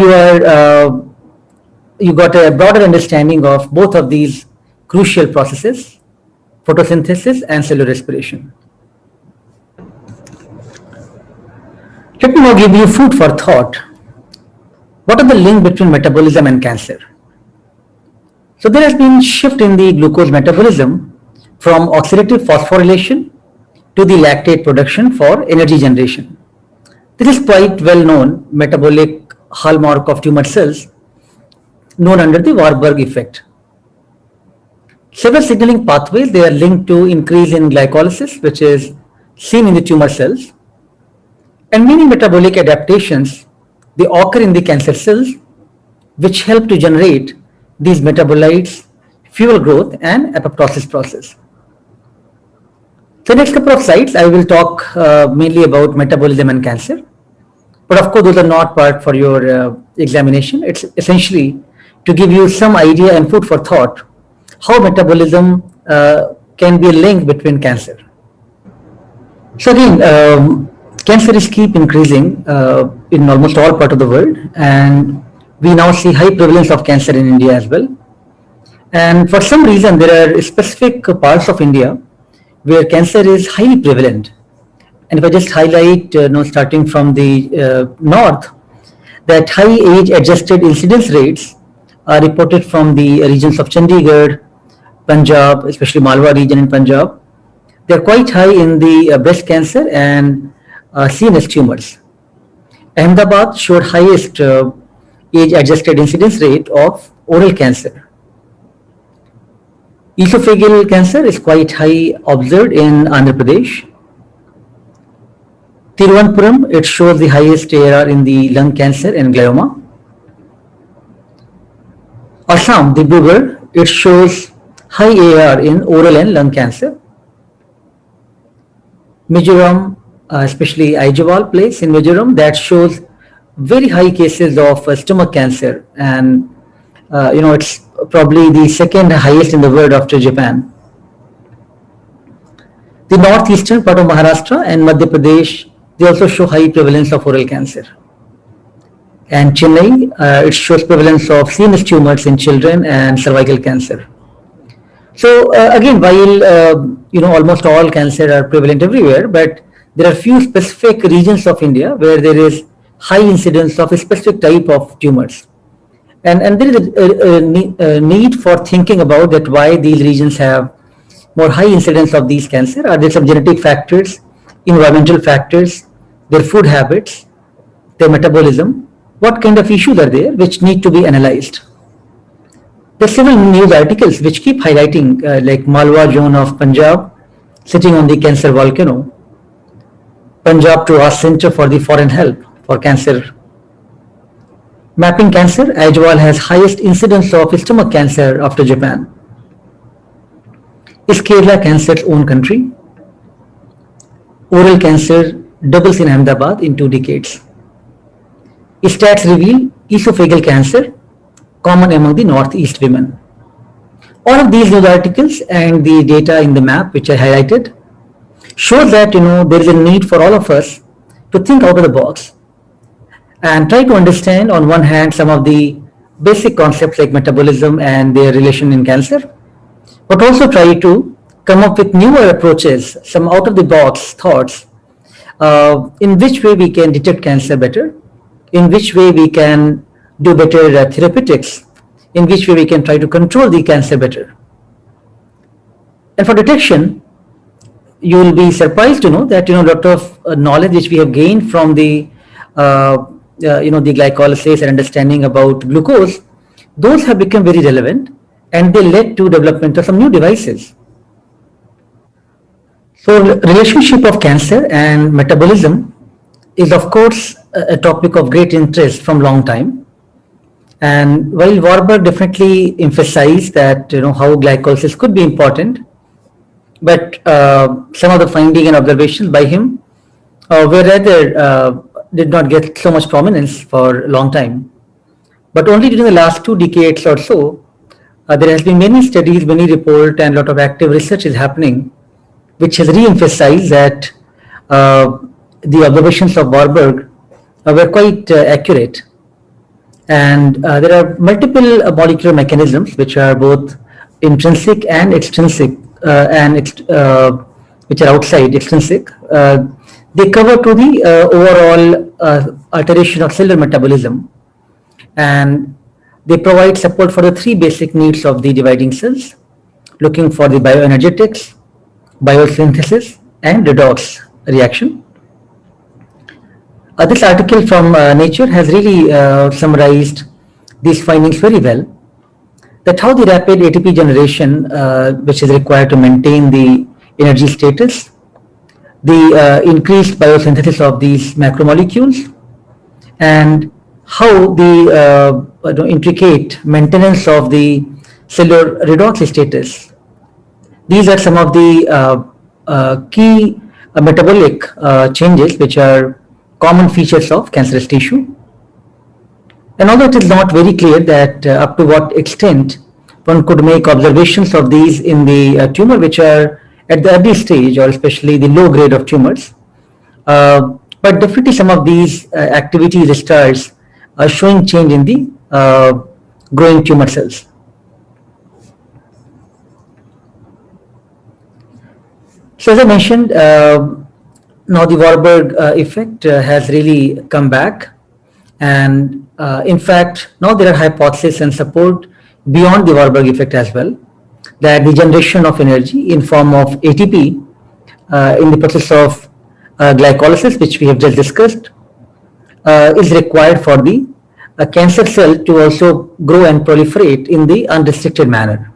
you got a broader understanding of both of these crucial processes, photosynthesis and cellular respiration. Let me now give you food for thought. What are the link between metabolism and cancer? So there has been shift in the glucose metabolism from oxidative phosphorylation to the lactate production for energy generation. This is quite well known metabolic hallmark of tumor cells known under the Warburg effect. Several signaling pathways, they are linked to increase in glycolysis, which is seen in the tumor cells, and many metabolic adaptations, they occur in the cancer cells, which help to generate these metabolites, fuel growth and apoptosis process. So next couple of slides, I will talk mainly about metabolism and cancer. But of course, those are not part for your examination. It's essentially to give you some idea and food for thought how metabolism can be a link between cancer. So again, cancer is keep increasing in almost all parts of the world, and we now see high prevalence of cancer in India as well. And for some reason, there are specific parts of India where cancer is highly prevalent. And if I just highlight, starting from the north, that high age-adjusted incidence rates are reported from the regions of Chandigarh, Punjab, especially Malwa region in Punjab. They're quite high in the breast cancer and CNS tumors. Ahmedabad showed highest age-adjusted incidence rate of oral cancer. Esophageal cancer is quite high observed in Andhra Pradesh. Tiruvananthapuram, it shows the highest ARR in the lung cancer and glioma. Assam, Dibrugarh, it shows high ARR in oral and lung cancer. Mizoram, especially Aizawl place in Mizoram, that shows very high cases of stomach cancer, and it's probably the second highest in the world after Japan. The northeastern part of Maharashtra and Madhya Pradesh, they also show high prevalence of oral cancer. And Chennai, it shows prevalence of CNS tumors in children and cervical cancer. So again, while almost all cancer are prevalent everywhere, but there are few specific regions of India where there is high incidence of a specific type of tumors. And there is a need for thinking about that why these regions have more high incidence of these cancer. Are there some genetic factors, environmental factors, their food habits, their metabolism? What kind of issues are there which need to be analyzed? There are several news articles which keep highlighting like Malwa zone of Punjab sitting on the cancer volcano. Punjab to ask Center for the Foreign Help for Cancer. Mapping cancer, Aizawl has highest incidence of stomach cancer after Japan. Is Kerala cancer's own country? Oral cancer doubles in Ahmedabad in 2 decades. Stats reveal esophageal cancer common among the Northeast women. All of these news articles and the data in the map which I highlighted shows that there is a need for all of us to think out of the box and try to understand on one hand some of the basic concepts like metabolism and their relation in cancer, but also try to come up with newer approaches, some out of the box thoughts, in which way we can detect cancer better, in which way we can do better therapeutics, in which way we can try to control the cancer better. And for detection, you will be surprised to know that a lot of knowledge which we have gained from the the glycolysis and understanding about glucose, those have become very relevant and they led to development of some new devices. So relationship of cancer and metabolism is of course a topic of great interest from long time. And while Warburg definitely emphasized that how glycolysis could be important, but some of the finding and observations by him were rather did not get so much prominence for a long time. But only during the last 2 decades or so, there has been many studies, many reports, and a lot of active research is happening, which has re-emphasized that the observations of Warburg were quite accurate. And there are multiple molecular mechanisms which are both intrinsic and extrinsic, which are outside extrinsic, they cover to the overall alteration of cellular metabolism, and they provide support for the three basic needs of the dividing cells, looking for the bioenergetics, biosynthesis, and redox reaction. This article from Nature has really summarized these findings very well, that how the rapid ATP generation, which is required to maintain the energy status, the increased biosynthesis of these macromolecules, and how the intricate maintenance of the cellular redox status. These are some of the key metabolic changes which are common features of cancerous tissue. And although it is not very clear that up to what extent one could make observations of these in the tumor which are at the early stage, or especially the low grade of tumors, but definitely some of these activity stars are showing change in the growing tumor cells. So as I mentioned, now the Warburg effect has really come back, and in fact now there are hypotheses and support beyond the Warburg effect as well, that the generation of energy in form of ATP in the process of glycolysis, which we have just discussed, is required for the cancer cell to also grow and proliferate in the unrestricted manner.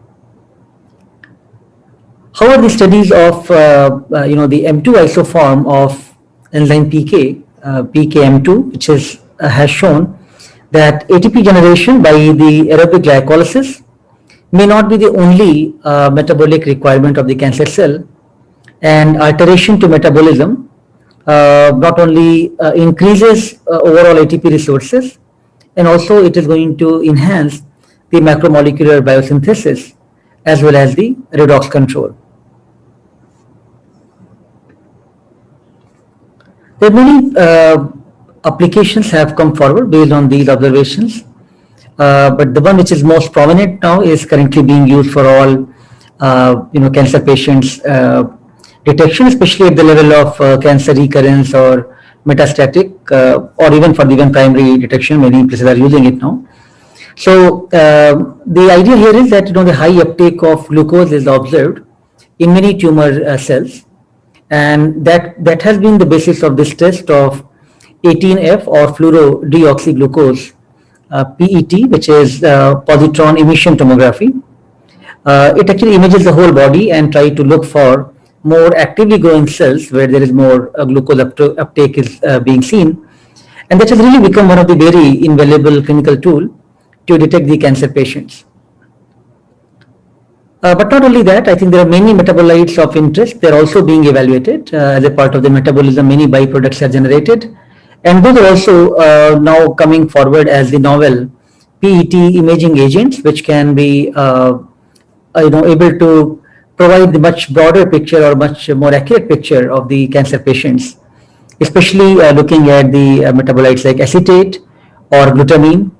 However, the studies of the M2 isoform of enzyme PKM2, which has shown that ATP generation by the aerobic glycolysis may not be the only metabolic requirement of the cancer cell, and alteration to metabolism not only increases overall ATP resources, and also it is going to enhance the macromolecular biosynthesis as well as the redox control. There are many applications have come forward based on these observations, but the one which is most prominent now is currently being used for all cancer patients detection, especially at the level of cancer recurrence or metastatic, or even for even primary detection. Many places are using it now. So the idea here is that the high uptake of glucose is observed in many tumor cells, and that has been the basis of this test of 18F or fluorodeoxyglucose, PET, which is positron emission tomography. It actually images the whole body and try to look for more actively growing cells where there is more glucose uptake is being seen, and that has really become one of the very invaluable clinical tool to detect the cancer patients. But not only that, I think there are many metabolites of interest. They're also being evaluated as a part of the metabolism. Many byproducts are generated, and those are also now coming forward as the novel PET imaging agents, which can be able to provide the much broader picture or much more accurate picture of the cancer patients, especially looking at the metabolites like acetate or glutamine.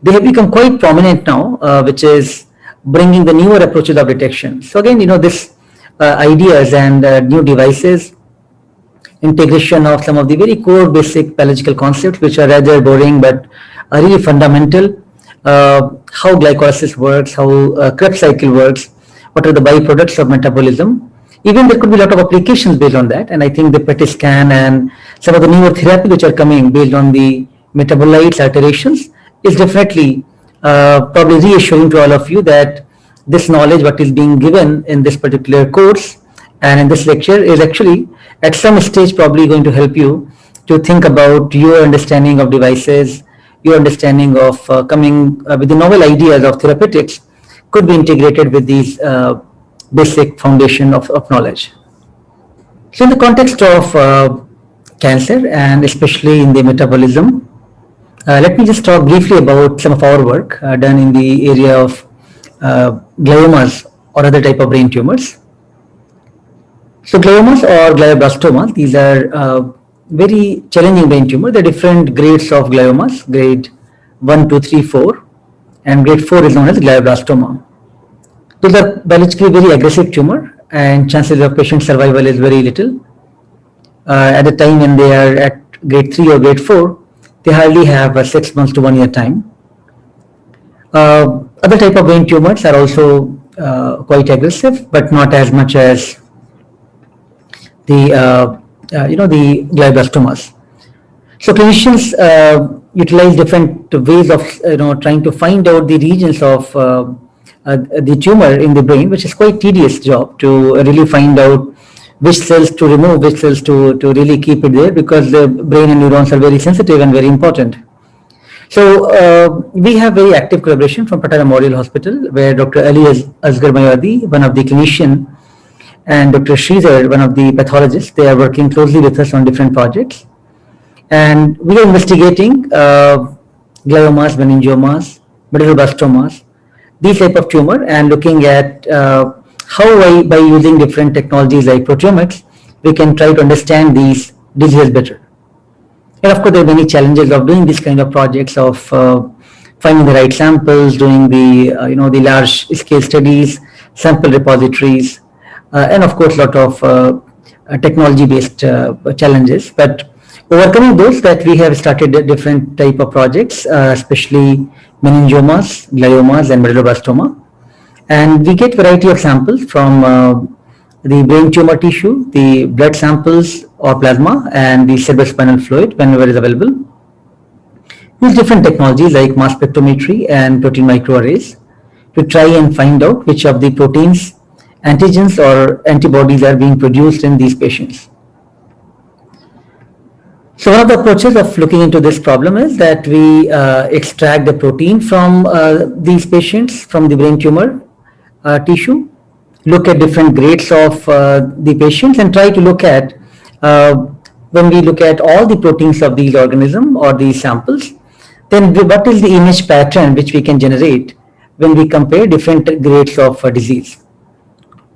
They have become quite prominent now, which is bringing the newer approaches of detection. So again, this ideas and new devices, integration of some of the very core basic biological concepts, which are rather boring but are really fundamental. How glycolysis works, how Krebs cycle works, what are the byproducts of metabolism. Even there could be a lot of applications based on that, and I think the PET scan and some of the newer therapy which are coming based on the metabolites alterations is definitely probably reassuring to all of you that this knowledge what is being given in this particular course and in this lecture is actually at some stage probably going to help you to think about your understanding of devices, your understanding of coming with the novel ideas of therapeutics could be integrated with these basic foundation of knowledge. So in the context of cancer and especially in the metabolism, let me just talk briefly about some of our work done in the area of gliomas or other type of brain tumors. So gliomas or glioblastomas, these are very challenging brain tumors. There are different grades of gliomas, grade 1, 2, 3, 4, and grade 4 is known as glioblastoma. Those are biologically very aggressive tumor, and chances of patient survival is very little. At the time when they are at grade 3 or grade 4, they hardly have a 6 months to 1 year time. Other type of brain tumors are also quite aggressive, but not as much as the the glioblastomas. So clinicians utilize different ways of trying to find out the regions of the tumor in the brain, which is quite tedious job to really find out which cells to remove, which cells to really keep it there, because the brain and neurons are very sensitive and very important. So we have very active collaboration from Patna Memorial Hospital, where Dr. Ali Asghar Mayadi, one of the clinician, and Dr. Sridhar, one of the pathologists, they are working closely with us on different projects. And we are investigating gliomas, meningiomas, medulloblastomas, these type of tumor, and looking at how by using different technologies like proteomics, we can try to understand these diseases better. And of course, there are many challenges of doing this kind of projects, of finding the right samples, doing the the large scale studies, sample repositories, and of course, a lot of technology based challenges. But overcoming those, that we have started different type of projects, especially meningiomas, gliomas, and medulloblastoma. And we get variety of samples from the brain tumor tissue, the blood samples or plasma, and the cerebrospinal fluid whenever it is available. Use different technologies like mass spectrometry and protein microarrays to try and find out which of the proteins, antigens or antibodies are being produced in these patients. So one of the approaches of looking into this problem is that we extract the protein from these patients, from the brain tumor tissue, look at different grades of the patients, and try to look at, when we look at all the proteins of these organisms or these samples, then what is the image pattern which we can generate when we compare different grades of disease.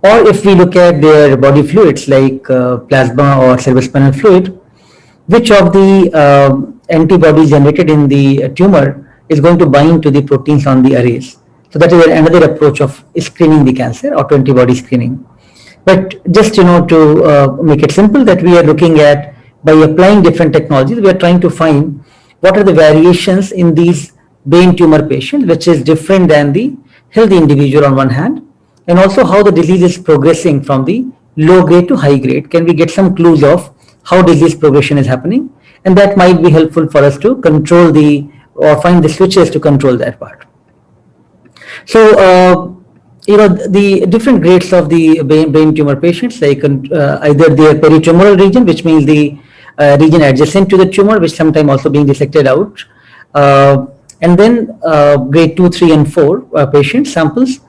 Or if we look at their body fluids like plasma or cerebrospinal fluid, which of the antibodies generated in the tumor is going to bind to the proteins on the arrays. So that is another approach of screening the cancer, autoantibody screening. But just to make it simple, that we are looking at, by applying different technologies, we are trying to find what are the variations in these brain tumor patients, which is different than the healthy individual on one hand, and also how the disease is progressing from the low grade to high grade. Can we get some clues of how disease progression is happening? And that might be helpful for us to control or find the switches to control that part. So, the different grades of the brain tumor patients, like either their peritumoral region, which means the region adjacent to the tumor, which sometimes also being dissected out, and then grade 2, 3, and 4 patient samples.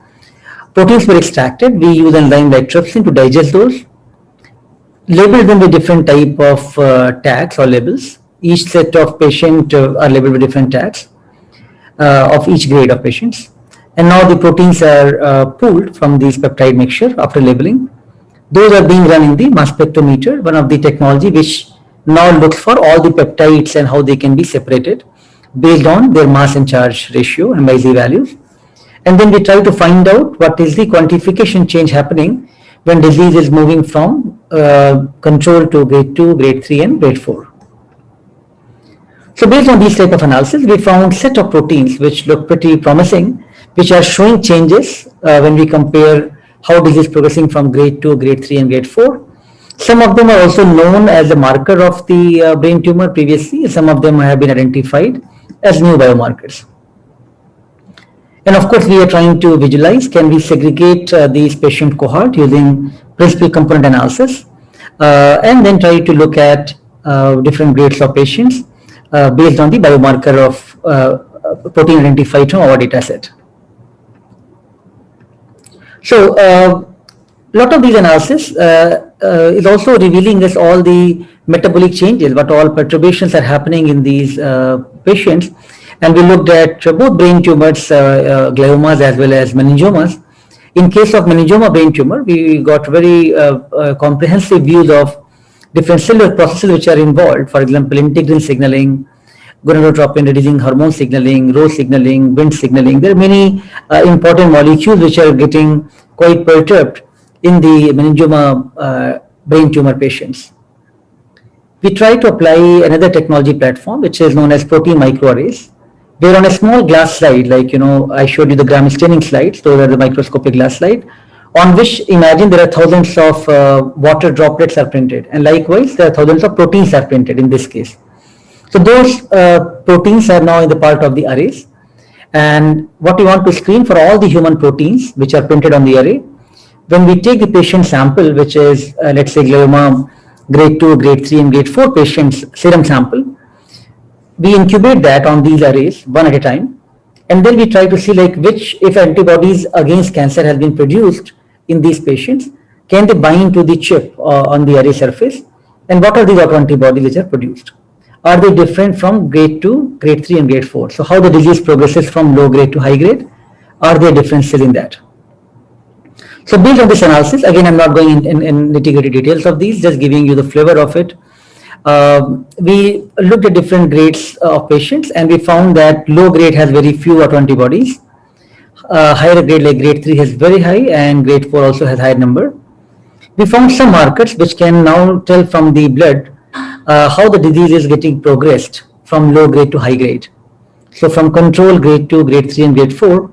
Proteins were extracted. We use enzyme like trypsin to digest those, label them with different type of tags or labels. Each set of patient are labeled with different tags of each grade of patients. And now the proteins are pooled from this peptide mixture after labeling. Those are being run in the mass spectrometer, one of the technology which now looks for all the peptides and how they can be separated based on their mass and charge ratio and MIC values. And then we try to find out what is the quantification change happening when disease is moving from control to grade 2, grade 3, and grade 4. So based on these type of analysis, we found set of proteins which look pretty promising, which are showing changes when we compare how disease is progressing from grade 2, grade 3, and grade 4. Some of them are also known as a marker of the brain tumor previously. Some of them have been identified as new biomarkers. And of course, we are trying to visualize, can we segregate these patient cohort using principal component analysis, and then try to look at different grades of patients based on the biomarker of protein identified from our data set. So a lot of these analysis is also revealing us all the metabolic changes, what all perturbations are happening in these patients. And we looked at both brain tumors, gliomas as well as meningiomas. In case of meningioma brain tumor, we got very comprehensive views of different cellular processes which are involved. For example, integrin signaling, gonadotropin releasing hormone signaling, Rho signaling, Wnt signaling. There are many important molecules which are getting quite perturbed in the meningioma brain tumor patients. We try to apply another technology platform which is known as protein microarrays, where on a small glass slide, like I showed you the Gram staining slides, those are the microscopic glass slide, on which imagine there are thousands of water droplets are printed, and likewise there are thousands of proteins are printed in this case. So those proteins are now in the part of the arrays, and what we want to screen for all the human proteins which are printed on the array. When we take the patient sample, which is let's say glioma grade 2, grade 3 and grade 4 patients serum sample, we incubate that on these arrays one at a time, and then we try to see like which, if antibodies against cancer has been produced in these patients, can they bind to the chip on the array surface, and what are these autoantibodies which are produced? Are they different from grade 2, grade 3 and grade 4? So how the disease progresses from low grade to high grade? Are there differences in that? So based on this analysis, again, I'm not going in nitty-gritty details of these, just giving you the flavor of it. We looked at different grades of patients, and we found that low grade has very few autoantibodies. Higher grade like grade 3 has very high, and grade 4 also has higher number. We found some markers which can now tell from the blood how the disease is getting progressed from low grade to high grade. So from control grade 2, grade 3 and grade 4,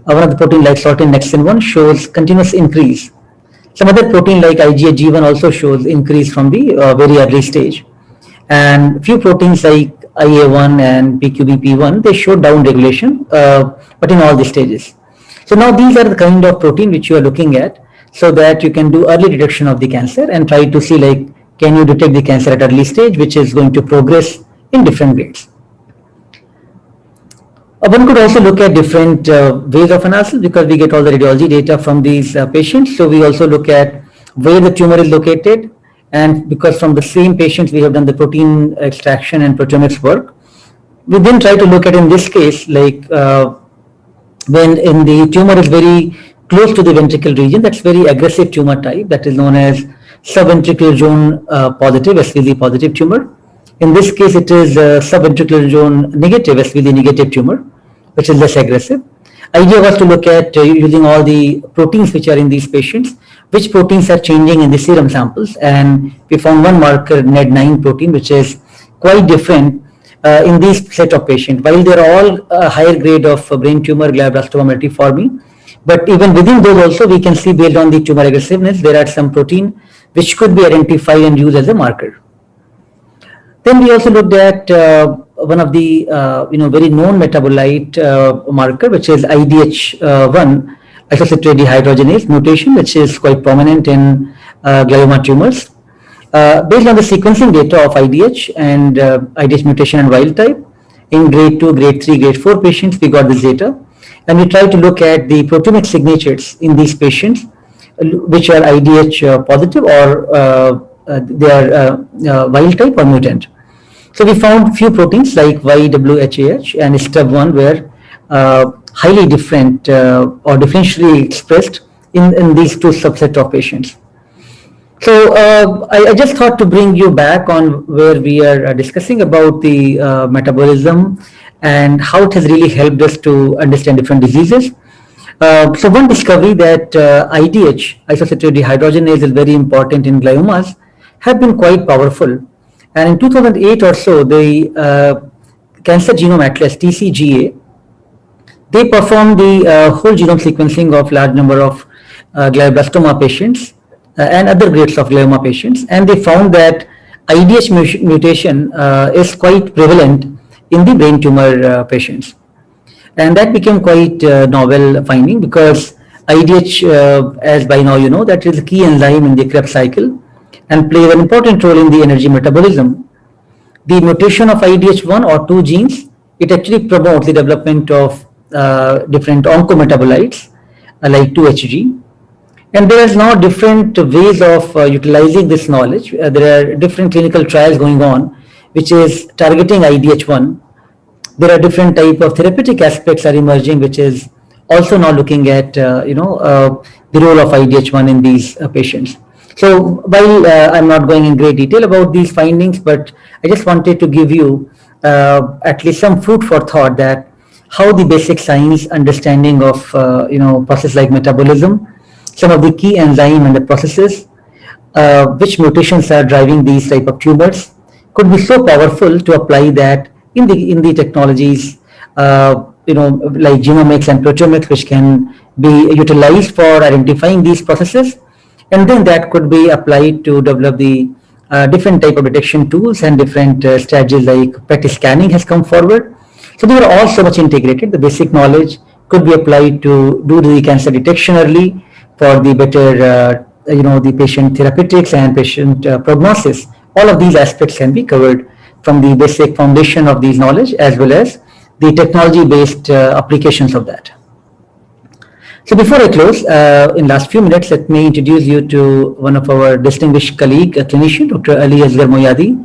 one of the protein like sortin nexin 1 shows continuous increase. Some other protein like IgA-G1 also shows increase from the very early stage. And few proteins like IA1 and PQBP1, they show down regulation, but in all the stages. So now these are the kind of protein which you are looking at, so that you can do early detection of the cancer and try to see like, can you detect the cancer at early stage, which is going to progress in different grades. One could also look at different ways of analysis, because we get all the radiology data from these patients. So we also look at where the tumor is located, and because from the same patients we have done the protein extraction and proteomics work. We then try to look at, in this case, like when in the tumor is very close to the ventricle region, that's very aggressive tumor type, that is known as subventricular zone positive, SVZ positive tumor. In this case, it is subventricular zone negative, SVZ negative tumor, which is less aggressive. Idea was to look at using all the proteins which are in these patients, which proteins are changing in the serum samples, and we found one marker, NED9 protein, which is quite different in this set of patients. While they are all higher grade of brain tumor, glioblastoma multiforme, but even within those also we can see, based on the tumor aggressiveness, there are some protein which could be identified and used as a marker. Then we also looked at one of the very known metabolite marker, which is IDH1 isositray dehydrogenase mutation, which is quite prominent in glioma tumors. Based on the sequencing data of IDH and IDH mutation and wild type in grade 2, grade 3, grade 4 patients, we got this data, and we tried to look at the proteomic signatures in these patients, which are IDH positive or they are wild type or mutant. So we found few proteins like YWHAH and STEB1 were highly different or differentially expressed in these two subset of patients. So I just thought to bring you back on where we are discussing about the metabolism and how it has really helped us to understand different diseases. So one discovery that IDH, isositray dehydrogenase, is very important in gliomas, have been quite powerful. And in 2008 or so, the Cancer Genome Atlas, TCGA, they performed the whole genome sequencing of large number of glioblastoma patients and other grades of glioma patients, and they found that IDH mutation is quite prevalent in the brain tumor patients. And that became quite novel finding, because IDH, as by now you know, that is a key enzyme in the Krebs cycle and plays an important role in the energy metabolism. The mutation of IDH1 or 2 genes, it actually promotes the development of different oncometabolites like 2-HG. And there is now different ways of utilizing this knowledge. There are different clinical trials going on, which is targeting IDH1. There are different type of therapeutic aspects are emerging, which is also now looking at the role of IDH1 in these patients. So while I'm not going in great detail about these findings, but I just wanted to give you at least some food for thought that how the basic science understanding of process like metabolism, some of the key enzyme and the processes, which mutations are driving these type of tumors, could be so powerful to apply that in the technologies, like genomics and proteomics, which can be utilized for identifying these processes, and then that could be applied to develop the different type of detection tools and different strategies like PET scanning has come forward. So they are all so much integrated. The basic knowledge could be applied to do the cancer detection early for the better, the patient therapeutics and patient prognosis. All of these aspects can be covered from the basic foundation of these knowledge as well as the technology-based applications of that. So before I close, in last few minutes, let me introduce you to one of our distinguished colleague, a clinician, Dr. Ali Asghar Moyadi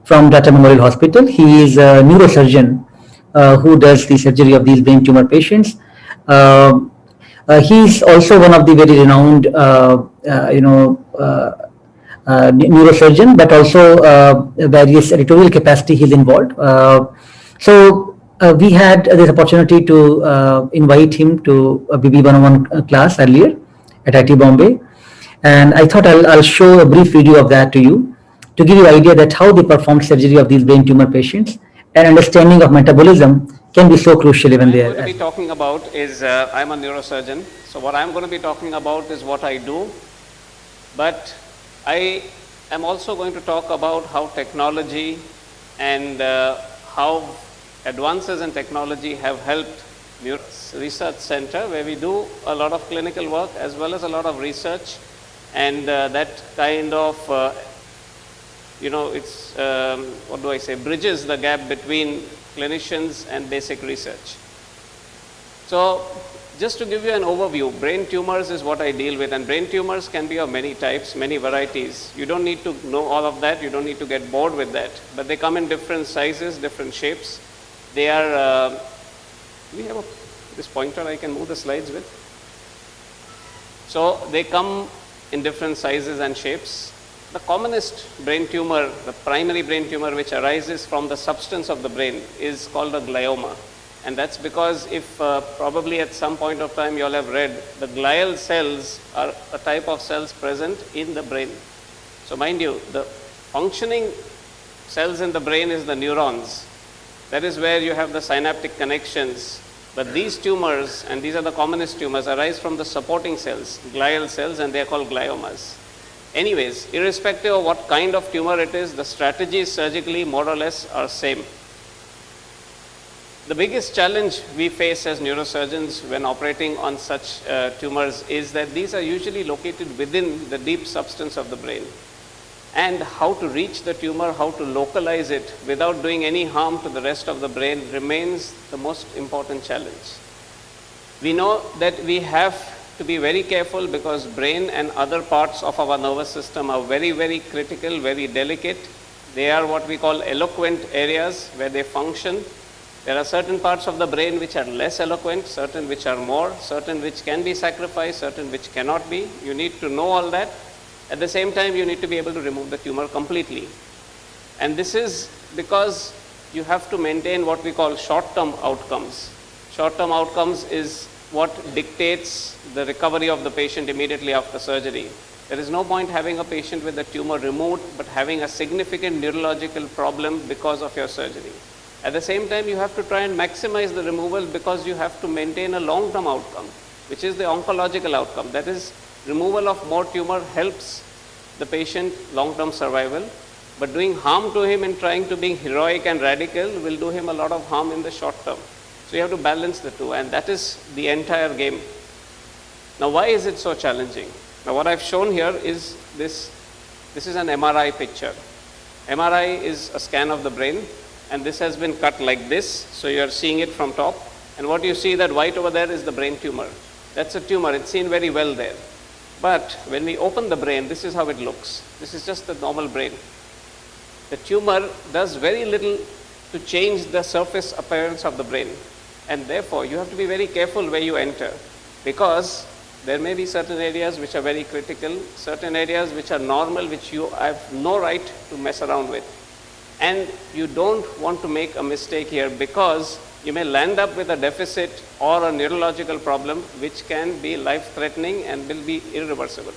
from Tata Memorial Hospital. He is a neurosurgeon who does the surgery of these brain tumor patients. He is also one of the very renowned, neurosurgeon, but also various editorial capacity he's involved. We had this opportunity to invite him to a BB 101 class earlier at IIT Bombay, and I thought I'll show a brief video of that to you to give you an idea that how they perform surgery of these brain tumor patients, and understanding of metabolism can be so crucial even there. What I'm going to be talking about is, I'm a neurosurgeon, so what I'm going to be talking about is what I do, but I am also going to talk about how technology and how advances in technology have helped Research Center, where we do a lot of clinical work as well as a lot of research, and that kind of, it's, bridges the gap between clinicians and basic research. So just to give you an overview, brain tumors is what I deal with, and brain tumors can be of many types, many varieties. You don't need to know all of that, you don't need to get bored with that, but they come in different sizes, different shapes. They are, we have this pointer I can move the slides with. So they come in different sizes and shapes. The commonest brain tumor, the primary brain tumor which arises from the substance of the brain, is called a glioma. And that's because if probably at some point of time you all have read, the glial cells are a type of cells present in the brain. So mind you, the functioning cells in the brain is the neurons. That is where you have the synaptic connections. But these tumors, and these are the commonest tumors, arise from the supporting cells, glial cells, and they are called gliomas. Anyways, irrespective of what kind of tumor it is, the strategies surgically more or less are same. The biggest challenge we face as neurosurgeons when operating on such tumors is that these are usually located within the deep substance of the brain. And how to reach the tumor, how to localize it without doing any harm to the rest of the brain remains the most important challenge. We know that we have to be very careful because brain and other parts of our nervous system are very, very critical, very delicate. They are what we call eloquent areas where they function. There are certain parts of the brain which are less eloquent, certain which are more, certain which can be sacrificed, certain which cannot be. You need to know all that. At the same time, you need to be able to remove the tumor completely. And this is because you have to maintain what we call short-term outcomes. Short-term outcomes is what dictates the recovery of the patient immediately after surgery. There is no point having a patient with the tumor removed but having a significant neurological problem because of your surgery. At the same time, you have to try and maximize the removal because you have to maintain a long-term outcome, which is the oncological outcome. That is, removal of more tumor helps the patient long-term survival, but doing harm to him and trying to be heroic and radical will do him a lot of harm in the short term. So you have to balance the two, and that is the entire game. Now, why is it so challenging? Now, what I've shown here is this is an MRI picture. MRI is a scan of the brain, and this has been cut like this, so you are seeing it from top, and what you see, that white over there, is the brain tumor. That's a tumor, it's seen very well there. But when we open the brain, this is how it looks. This is just the normal brain. The tumor does very little to change the surface appearance of the brain. And therefore, you have to be very careful where you enter, because there may be certain areas which are very critical, certain areas which are normal, which you have no right to mess around with. And you don't want to make a mistake here, because you may land up with a deficit or a neurological problem which can be life-threatening and will be irreversible.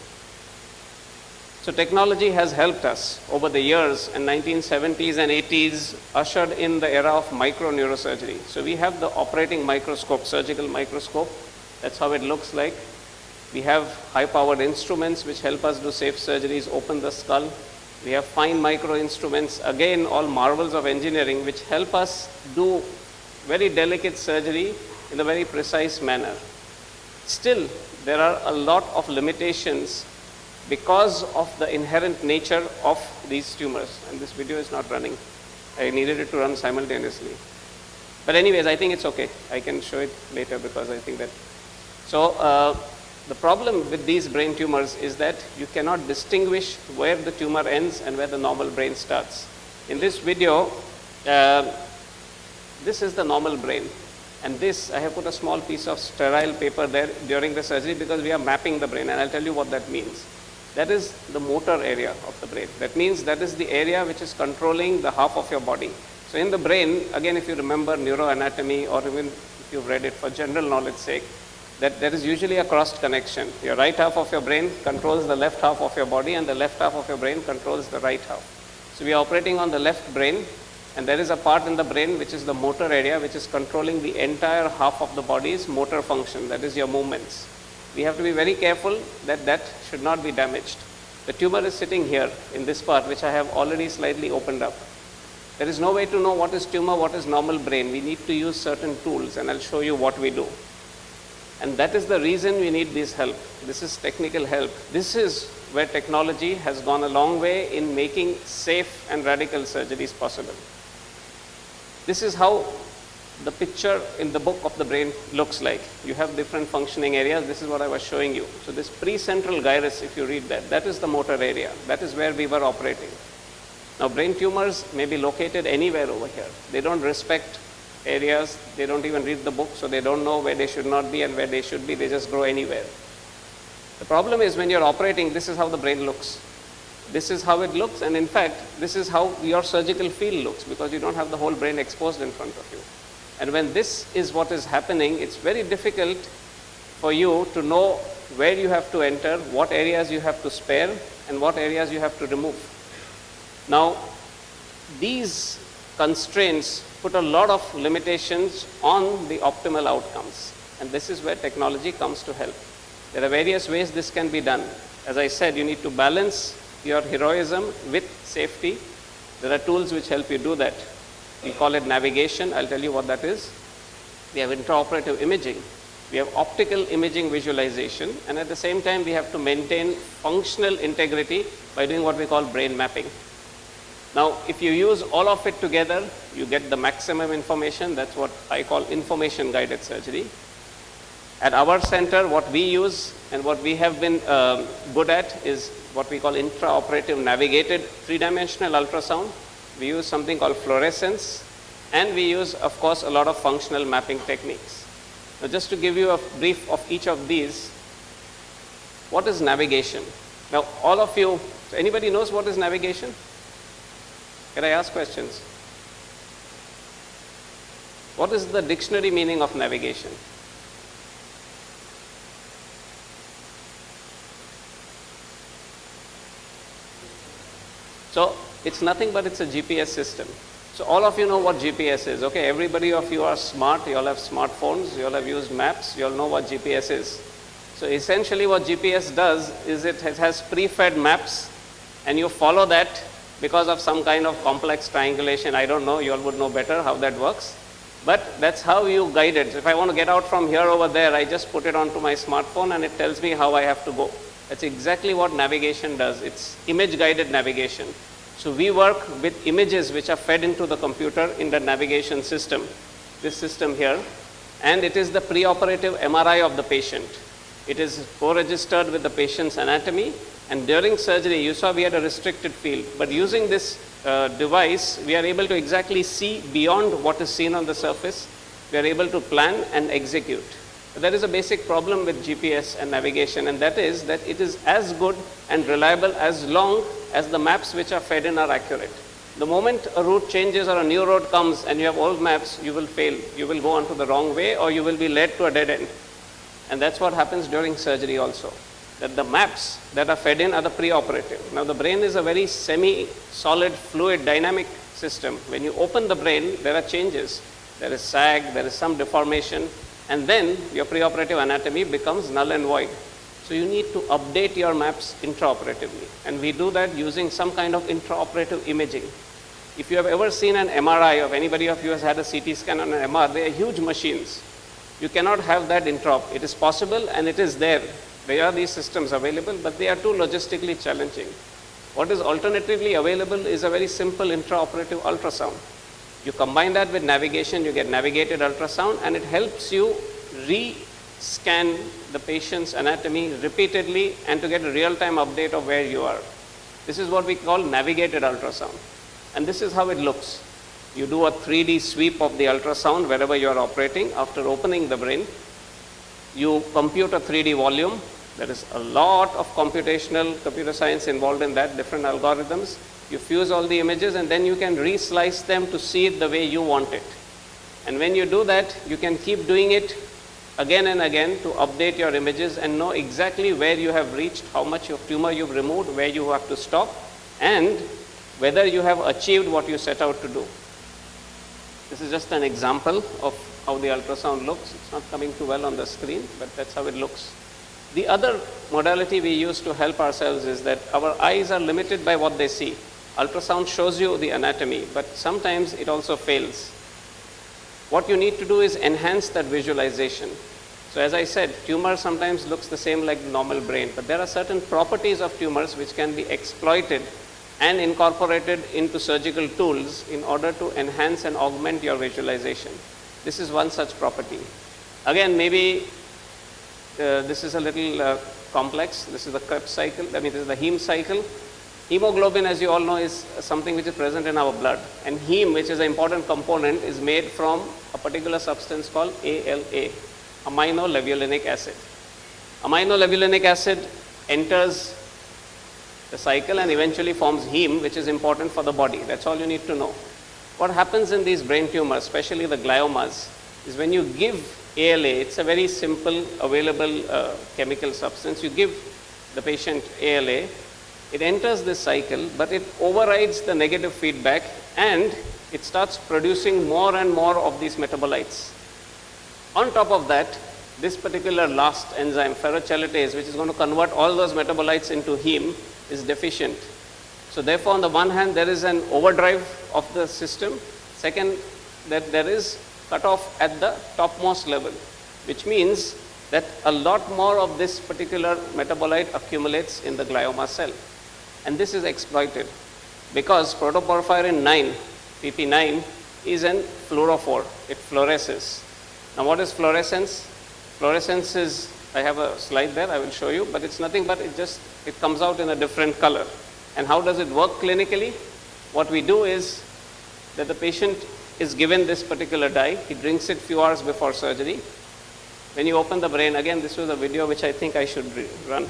So technology has helped us over the years, and 1970s and 80s ushered in the era of microneurosurgery. So we have the operating microscope, surgical microscope. That's how it looks like. We have high-powered instruments which help us do safe surgeries, open the skull. We have fine micro instruments, again all marvels of engineering, which help us do very delicate surgery in a very precise manner. Still, there are a lot of limitations because of the inherent nature of these tumors. And this video is not running. I needed it to run simultaneously. But anyways, I think it's okay. I can show it later because I think that. So the problem with these brain tumors is that you cannot distinguish where the tumor ends and where the normal brain starts. In this video, this is the normal brain. And this, I have put a small piece of sterile paper there during the surgery because we are mapping the brain, and I'll tell you what that means. That is the motor area of the brain. That means that is the area which is controlling the half of your body. So in the brain, again, if you remember neuroanatomy, or even if you've read it for general knowledge sake, that there is usually a crossed connection. Your right half of your brain controls the left half of your body, and the left half of your brain controls the right half. So we are operating on the left brain, and there is a part in the brain which is the motor area, which is controlling the entire half of the body's motor function, that is your movements. We have to be very careful that that should not be damaged. The tumor is sitting here in this part, which I have already slightly opened up. There is no way to know what is tumor, what is normal brain. We need to use certain tools, and I'll show you what we do. And that is the reason we need this help. This is technical help. This is where technology has gone a long way in making safe and radical surgeries possible. This is how the picture in the book of the brain looks like. You have different functioning areas. This is what I was showing you. So this precentral gyrus, if you read that, that is the motor area. That is where we were operating. Now brain tumors may be located anywhere over here. They don't respect areas. They don't even read the book, so they don't know where they should not be and where they should be. They just grow anywhere. The problem is when you're operating, this is how the brain looks. This is how it looks, and in fact, this is how your surgical field looks, because you don't have the whole brain exposed in front of you. And when this is what is happening, it's very difficult for you to know where you have to enter, what areas you have to spare, and what areas you have to remove. Now, these constraints put a lot of limitations on the optimal outcomes, and this is where technology comes to help. There are various ways this can be done. As I said, you need to balance your heroism with safety. There are tools which help you do that. We call it navigation. I'll tell you what that is. We have intraoperative imaging. We have optical imaging visualization, and at the same time we have to maintain functional integrity by doing what we call brain mapping. Now, if you use all of it together, you get the maximum information. That's what I call information-guided surgery. At our center, what we use and what we have been good at is what we call intraoperative navigated three-dimensional ultrasound. We use something called fluorescence, and we use, of course, a lot of functional mapping techniques. Now, just to give you a brief of each of these, what is navigation? Now, all of you, so anybody knows what is navigation? Can I ask questions? What is the dictionary meaning of navigation? So it's nothing but it's a GPS system. So all of you know what GPS is, okay? Everybody of you are smart, you all have smartphones, you all have used maps, you all know what GPS is. So essentially what GPS does is it has pre-fed maps, and you follow that because of some kind of complex triangulation. I don't know, you all would know better how that works. But that's how you guide it. So if I want to get out from here over there, I just put it onto my smartphone and it tells me how I have to go. That's exactly what navigation does. It's image-guided navigation. So we work with images which are fed into the computer in the navigation system, this system here, and it is the preoperative MRI of the patient. It is co-registered with the patient's anatomy, and during surgery, you saw we had a restricted field, but using this device, we are able to exactly see beyond what is seen on the surface. We are able to plan and execute. There is a basic problem with GPS and navigation, and that is that it is as good and reliable as long as the maps which are fed in are accurate. The moment a route changes or a new road comes and you have old maps, you will fail. You will go onto the wrong way or you will be led to a dead end. And that's what happens during surgery also. That the maps that are fed in are the pre-operative. Now the brain is a very semi-solid, fluid, dynamic system. When you open the brain, there are changes. There is sag, there is some deformation, and then your preoperative anatomy becomes null and void. So you need to update your maps intraoperatively. And we do that using some kind of intraoperative imaging. If you have ever seen an MRI, or anybody of you has had a CT scan on an MR, they are huge machines. You cannot have that intraop. It is possible and it is there. There are these systems available, but they are too logistically challenging. What is alternatively available is a very simple intraoperative ultrasound. You combine that with navigation, you get navigated ultrasound, and it helps you re-scan the patient's anatomy repeatedly and to get a real-time update of where you are. This is what we call navigated ultrasound. And this is how it looks. You do a 3D sweep of the ultrasound wherever you are operating. After opening the brain, you compute a 3D volume. There is a lot of computational computer science involved in that, different algorithms. You fuse all the images and then you can re-slice them to see it the way you want it. And when you do that, you can keep doing it again and again to update your images and know exactly where you have reached, how much of tumor you've removed, where you have to stop, and whether you have achieved what you set out to do. This is just an example of how the ultrasound looks. It's not coming too well on the screen, but that's how it looks. The other modality we use to help ourselves is that our eyes are limited by what they see. Ultrasound shows you the anatomy, but sometimes it also fails. What you need to do is enhance that visualization. So as I said, tumor sometimes looks the same like the normal brain, but there are certain properties of tumors which can be exploited and incorporated into surgical tools in order to enhance and augment your visualization. This is one such property. Again, maybe this is a little complex. This is the Krebs cycle, this is the heme cycle. Hemoglobin, as you all know, is something which is present in our blood. And heme, which is an important component, is made from a particular substance called ALA, aminolevulinic acid. Aminolevulinic acid enters the cycle and eventually forms heme, which is important for the body. That's all you need to know. What happens in these brain tumors, especially the gliomas, is when you give ALA, it's a very simple, available chemical substance. You give the patient ALA, it enters this cycle, but it overrides the negative feedback and it starts producing more and more of these metabolites. On top of that, this particular last enzyme, ferrochelatase, which is going to convert all those metabolites into heme, is deficient. So therefore, on the one hand, there is an overdrive of the system. Second, that there is cutoff at the topmost level, which means that a lot more of this particular metabolite accumulates in the glioma cell. And this is exploited because protoporphyrin 9, PP9, is an fluorophore. It fluoresces. Now what is fluorescence? Fluorescence is, I have a slide there, I will show you, but it's nothing but it comes out in a different color. And how does it work clinically? What we do is that the patient is given this particular dye. He drinks it few hours before surgery. When you open the brain, again, this was a video which I think I should run.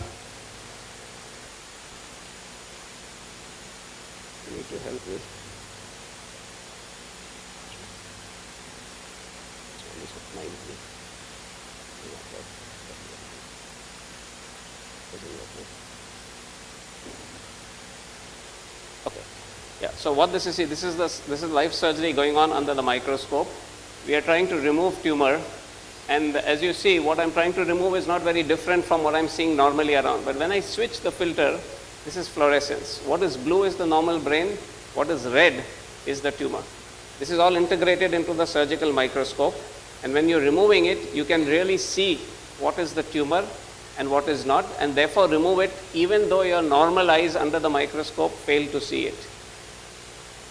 I need to help with. Okay. Yeah. So what this is, see, this is live surgery going on under the microscope. We are trying to remove tumor, and as you see, what I'm trying to remove is not very different from what I'm seeing normally around. But when I switch the filter, this is fluorescence. What is blue is the normal brain. What is red is the tumor. This is all integrated into the surgical microscope, and when you're removing it, you can really see what is the tumor and what is not, and therefore remove it even though your normal eyes under the microscope fail to see it.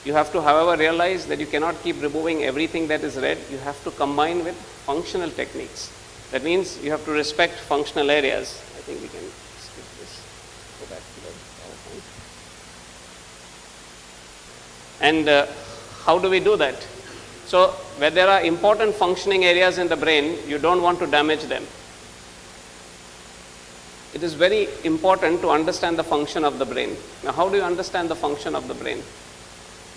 You have to, however, realize that you cannot keep removing everything that is red. You have to combine with functional techniques. That means you have to respect functional areas. I think we can skip this, go back to the PowerPoint. And how do we do that? So where there are important functioning areas in the brain, you don't want to damage them. It is very important to understand the function of the brain. Now, how do you understand the function of the brain?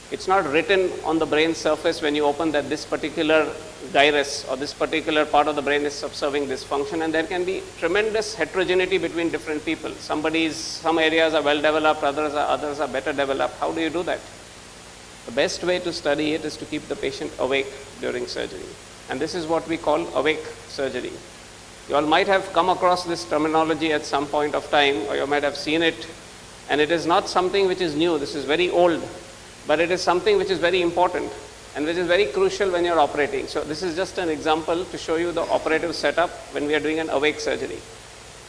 It's not written on the brain surface when you open that this particular gyrus or this particular part of the brain is subserving this function, and there can be tremendous heterogeneity between different people. Some areas are well developed, others are better developed. How do you do that? The best way to study it is to keep the patient awake during surgery. And this is what we call awake surgery. You all might have come across this terminology at some point of time, or you might have seen it, and it is not something which is new. This is very old, but it is something which is very important and which is very crucial when you're operating. So this is just an example to show you the operative setup when we are doing an awake surgery.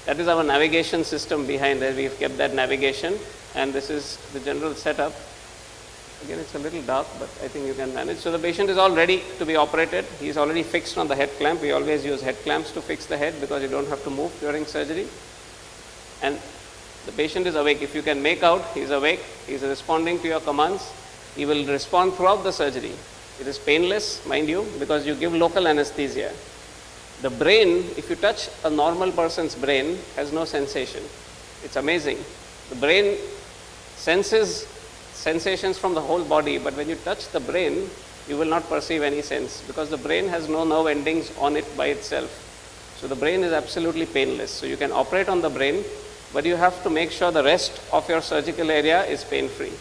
That is our navigation system behind there. We've kept that navigation, and this is the general setup. Again, it's a little dark, but I think you can manage. So the patient is all ready to be operated. He's already fixed on the head clamp. We always use head clamps to fix the head because you don't have to move during surgery. And the patient is awake. If you can make out, he's awake. He's responding to your commands. He will respond throughout the surgery. It is painless, mind you, because you give local anesthesia. The brain, if you touch a normal person's brain, has no sensation. It's amazing. The brain senses sensations from the whole body, but when you touch the brain, you will not perceive any sense because the brain has no nerve endings on it by itself. So the brain is absolutely painless. So you can operate on the brain, but you have to make sure the rest of your surgical area is pain-free.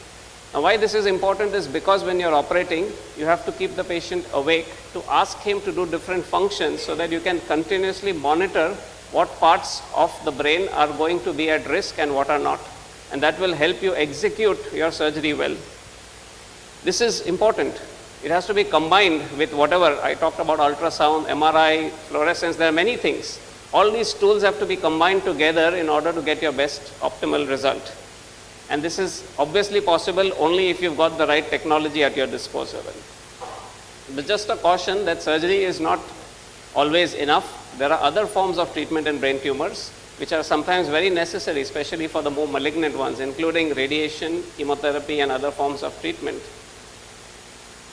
Now why this is important is because when you're operating, you have to keep the patient awake to ask him to do different functions so that you can continuously monitor what parts of the brain are going to be at risk and what are not. And that will help you execute your surgery well. This is important. It has to be combined with whatever I talked about: ultrasound, MRI, fluorescence. There are many things. All these tools have to be combined together in order to get your best optimal result. And this is obviously possible only if you've got the right technology at your disposal. But just a caution that surgery is not always enough. There are other forms of treatment in brain tumors which are sometimes very necessary, especially for the more malignant ones, including radiation, chemotherapy, and other forms of treatment.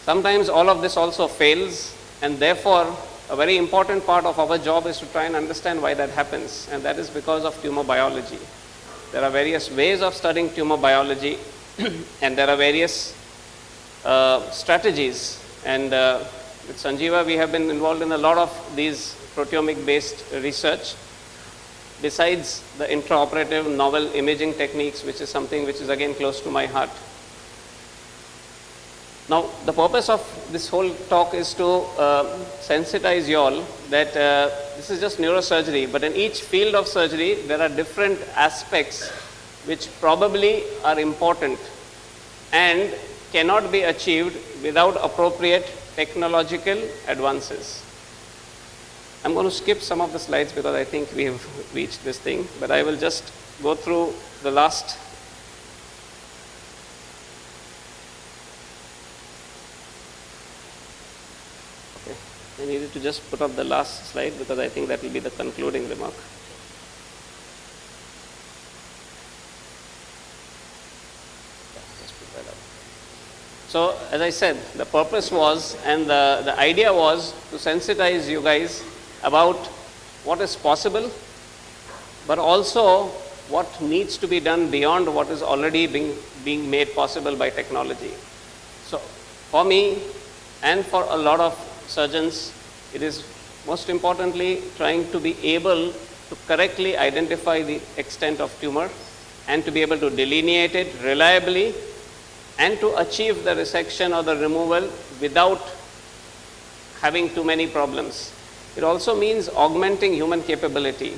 Sometimes all of this also fails, and therefore a very important part of our job is to try and understand why that happens, and that is because of tumor biology. There are various ways of studying tumor biology, and there are various strategies. And with Sanjeeva, we have been involved in a lot of these proteomic-based research. Besides the intraoperative novel imaging techniques, which is something which is again close to my heart. Now, the purpose of this whole talk is to sensitize you all that this is just neurosurgery, but in each field of surgery, there are different aspects which probably are important and cannot be achieved without appropriate technological advances. I'm going to skip some of the slides because I think we have reached this thing, but I will just go through the last. Okay. I needed to just put up the last slide because I think that will be the concluding remark. Just put that up. So, as I said, the purpose was, and the idea was to sensitize you guys about what is possible, but also what needs to be done beyond what is already being made possible by technology. So for me and for a lot of surgeons, it is most importantly trying to be able to correctly identify the extent of tumor and to be able to delineate it reliably and to achieve the resection or the removal without having too many problems. It also means augmenting human capability.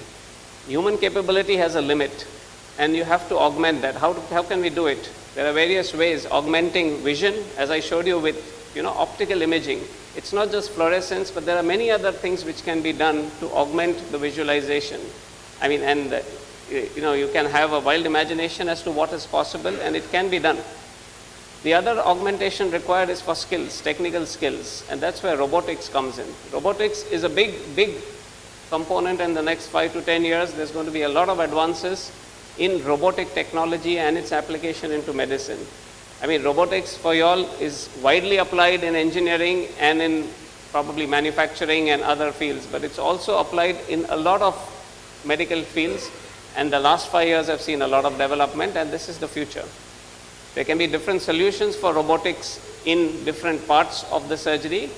Human capability has a limit, and you have to augment that. How can we do it? There are various ways. Augmenting vision, as I showed you with optical imaging. It's not just fluorescence, but there are many other things which can be done to augment the visualization. I mean, and you can have a wild imagination as to what is possible, and it can be done. The other augmentation required is for skills, technical skills, and that's where robotics comes in. Robotics is a big component in the next 5 to 10 years. There's going to be a lot of advances in robotic technology and its application into medicine. I mean, robotics for y'all is widely applied in engineering and in probably manufacturing and other fields, but it's also applied in a lot of medical fields, and the last 5 years have seen a lot of development, and this is the future. There can be different solutions for robotics in different parts of the surgery,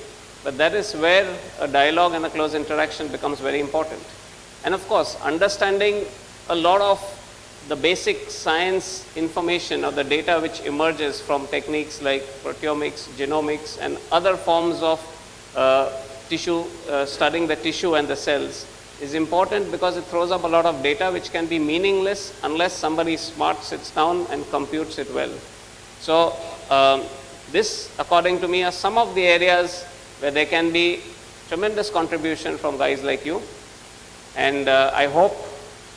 but that is where a dialogue and a close interaction becomes very important. And of course, understanding a lot of the basic science information or the data which emerges from techniques like proteomics, genomics, and other forms of studying the tissue and the cells is important, because it throws up a lot of data which can be meaningless unless somebody smart sits down and computes it well. So this, according to me, are some of the areas where there can be tremendous contribution from guys like you. And I hope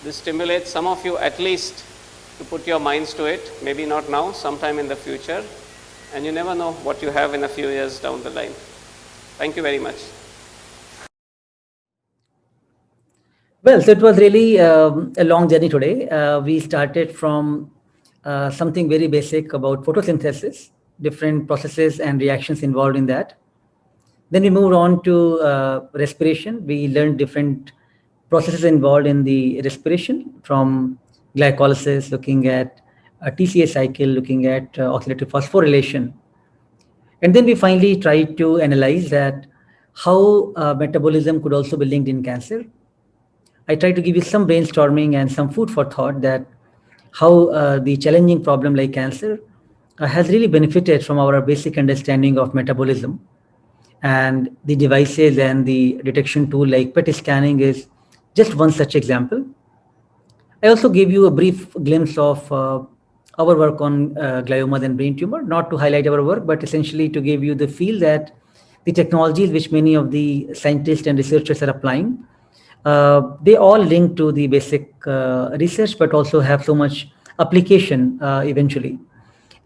this stimulates some of you at least to put your minds to it, maybe not now, sometime in the future. And you never know what you have in a few years down the line. Thank you very much. Well, so it was really a long journey today. We started from something very basic about photosynthesis, different processes and reactions involved in that. Then we moved on to respiration. We learned different processes involved in the respiration, from glycolysis, looking at a TCA cycle, looking at oxidative phosphorylation. And then we finally tried to analyze that how metabolism could also be linked in cancer. I tried to give you some brainstorming and some food for thought that how the challenging problem like cancer has really benefited from our basic understanding of metabolism. And the devices and the detection tool like PET scanning is just one such example. I also gave you a brief glimpse of our work on gliomas and brain tumor, not to highlight our work, but essentially to give you the feel that the technologies which many of the scientists and researchers are applying, they all link to the basic research, but also have so much application eventually.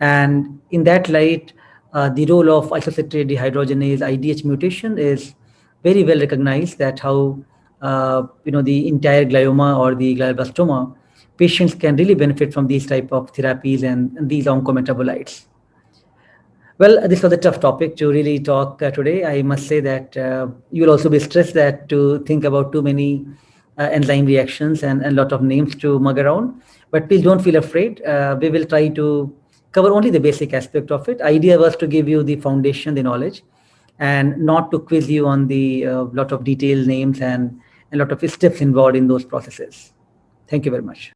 And in that light, the role of isocitrate dehydrogenase IDH mutation is very well recognized, that how the entire glioma or the glioblastoma patients can really benefit from these type of therapies and these oncometabolites. Well, this was a tough topic to really talk today. I must say that you will also be stressed that to think about too many enzyme reactions and a lot of names to mug around. But please don't feel afraid. We will try to cover only the basic aspect of it. Idea was to give you the foundation, the knowledge, and not to quiz you on the lot of detailed names and a lot of steps involved in those processes. Thank you very much.